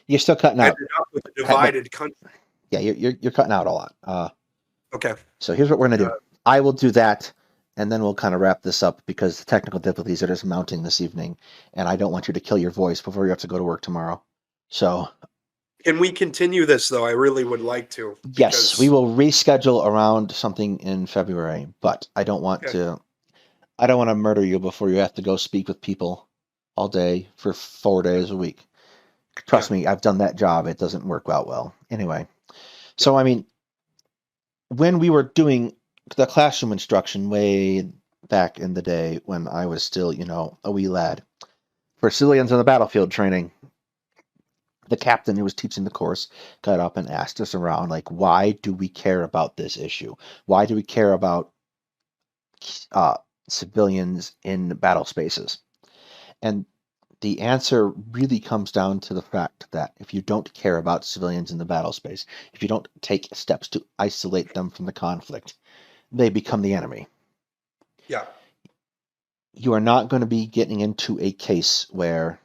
You're still cutting out. Ended up with a divided country. Yeah, you're cutting out a lot. Okay. So here's what we're gonna do. I will do that, and then we'll kind of wrap this up because the technical difficulties are just mounting this evening, and I don't want you to kill your voice before you have to go to work tomorrow. So. Can we continue this though? I really would like to. Yes, we will reschedule around something in February, but I don't want to murder you before you have to go speak with people all day for 4 days a week. Trust me, I've done that job. It doesn't work out well. Anyway, so I mean, when we were doing the classroom instruction way back in the day when I was still, a wee lad, for civilians on the battlefield training, the captain who was teaching the course got up and asked us around, like, why do we care about this issue? Why do we care about civilians in battle spaces? And the answer really comes down to the fact that if you don't care about civilians in the battle space, if you don't take steps to isolate them from the conflict, they become the enemy. Yeah. You are not going to be getting into a case where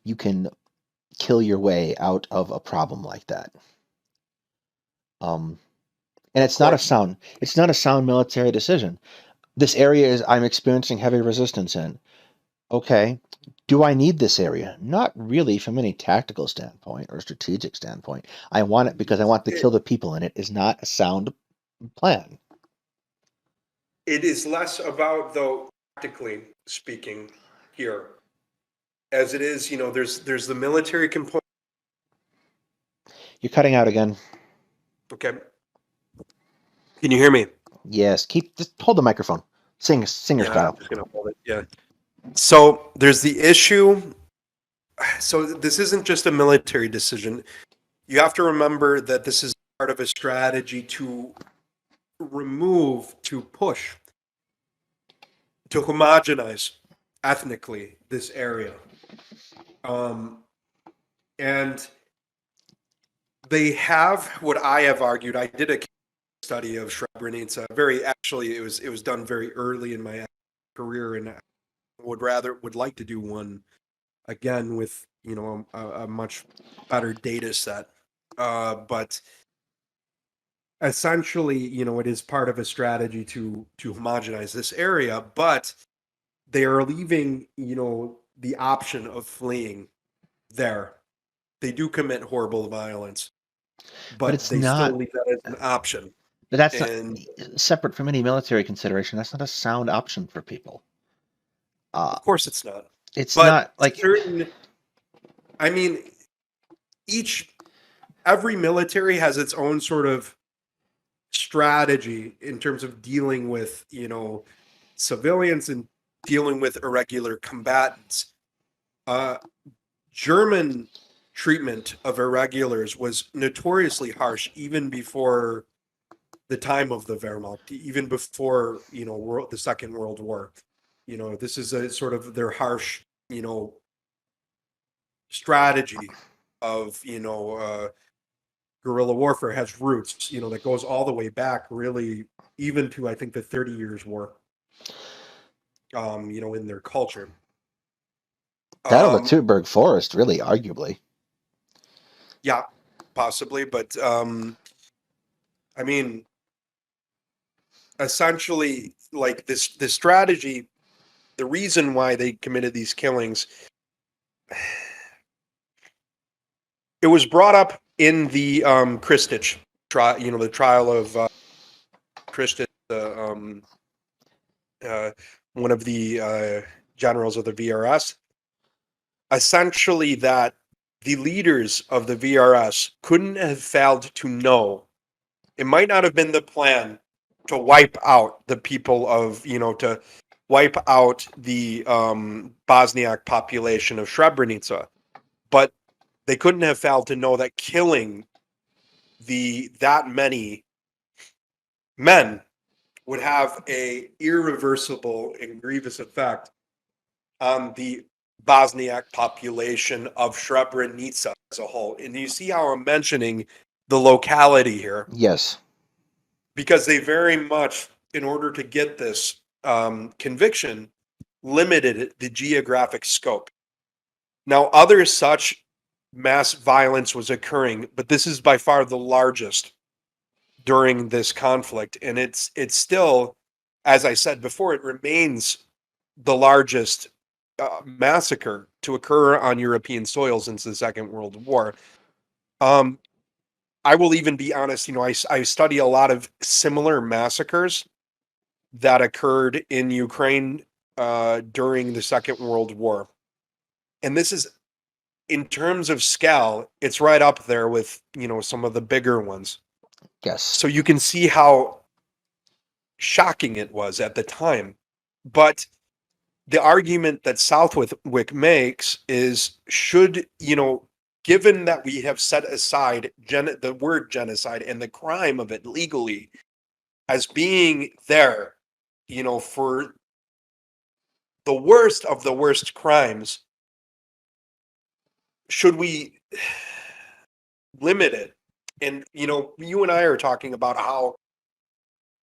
you can kill your way out of a problem like that. And it's not a sound military decision. This area I'm experiencing heavy resistance in. Okay, do I need this area? Not really from any tactical standpoint or strategic standpoint. I want it because I want to kill the people in it. Is not a sound plan. It is less about, though, tactically speaking here, as it is, there's the military component. You're cutting out again. Okay. Can you hear me? Yes. Just hold the microphone. Singer style. I'm just gonna hold it. Yeah. So there's the issue. So this isn't just a military decision. You have to remember that this is part of a strategy to push, to homogenize ethnically this area. And they have what I have argued. I did a study of Srebrenica. It was done very early in my career, and I would like to do one again with a much better data set. But essentially, it is part of a strategy to homogenize this area. But they are leaving, the option of fleeing there. They do commit horrible violence, But but it's they still not. leave that as an option. But that's not And separate from any military consideration. That's not a sound option for people. of course it's not. It's But not like I mean, every military has its own sort of strategy in terms of dealing with, civilians and dealing with irregular combatants. Uh, German treatment of irregulars was notoriously harsh even before the time of the Wehrmacht, even before, the Second World War. This is a sort of their harsh, strategy of, guerrilla warfare has roots, that goes all the way back really even to, I think, the 30 Years War, in their culture. that or the Um, Teutoburg Forest, really, arguably. yeah, possibly, but I mean, essentially, like this strategy, the reason why they committed these killings, it was brought up in the Kristich trial, the trial of Kristich, one of the generals of the VRS. Essentially, that the leaders of the VRS couldn't have failed to know. It might not have been the plan to wipe out the people of, to wipe out the Bosniak population of Srebrenica, but they couldn't have failed to know that killing that many men would have a irreversible and grievous effect on the Bosniak population of Srebrenica as a whole. And you see how I'm mentioning the locality here, Yes. because they very much, in order to get this conviction, limited the geographic scope. Now, other such mass violence was occurring, but this is by far the largest during this conflict, and it's still, as I said before, it remains the largest massacre to occur on European soil since the Second World War. I will even be honest, I study a lot of similar massacres that occurred in Ukraine during the Second World War. And this is, in terms of scale, it's right up there with, some of the bigger ones. Yes. So you can see how shocking it was at the time. But the argument that Southwick makes is, given that we have set aside the word genocide and the crime of it legally as being there, for the worst of the worst crimes, should we limit it? And, you and I are talking about how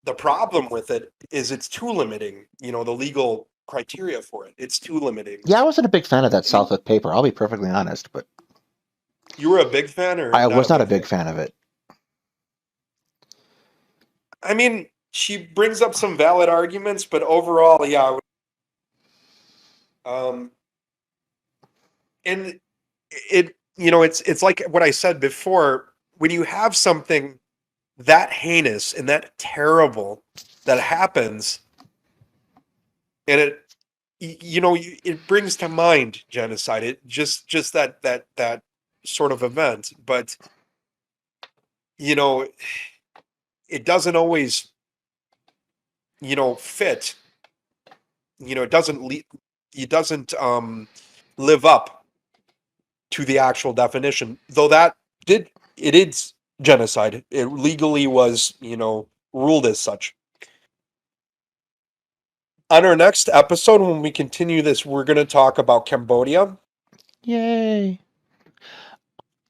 the problem with it is it's too limiting, the legal criteria for it. It's too limiting. Yeah, I wasn't a big fan of that I mean, Southwick paper. I'll be perfectly honest, but you were a big fan or I not was a not a big big fan? fan of it. I mean, she brings up some valid arguments, but overall, yeah. And it's like what I said before. When you have something that heinous and that terrible that happens, and it brings to mind genocide. It just that sort of event, but it doesn't always fit. It doesn't live up to the actual definition, though it is genocide. It legally was, ruled as such. On our next episode, when we continue this, we're going to talk about Cambodia. Yay.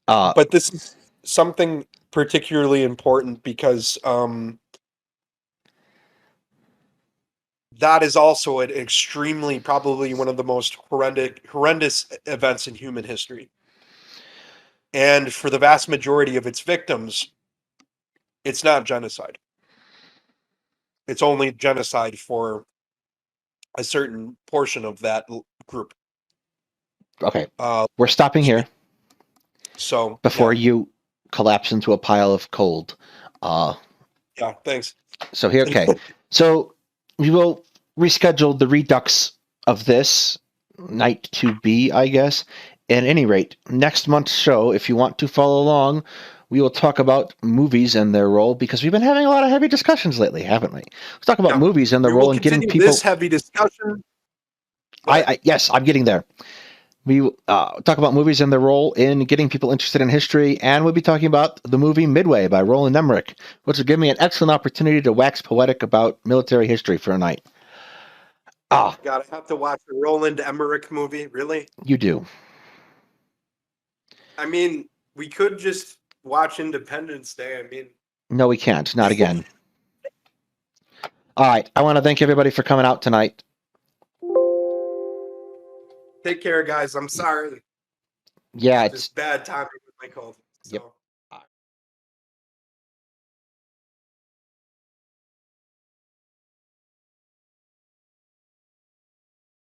But this is something particularly important because that is also an extremely, probably one of the most horrendous events in human history. And for the vast majority of its victims, it's not genocide. It's only genocide for a certain portion of that group. Okay, we're stopping here So before you collapse into a pile of cold. Yeah, thanks. So here, okay. So we will reschedule the redux of this night to be, I guess. At any rate, next month's show, if you want to follow along, we will talk about movies and their role, because we've been having a lot of heavy discussions lately, haven't we? Let's talk about movies and the we role will in getting continue people. This heavy discussion. Yes, I'm getting there. We will talk about movies and their role in getting people interested in history, and we'll be talking about the movie Midway by Roland Emmerich, which will give me an excellent opportunity to wax poetic about military history for a night. God, I have to watch a Roland Emmerich movie, really? You do. I mean, we could just watch Independence Day. I mean, no, we can't. Not again. All right. I want to thank everybody for coming out tonight. Take care, guys. I'm sorry. Yeah, it's just bad timing with my cold. So. Yep.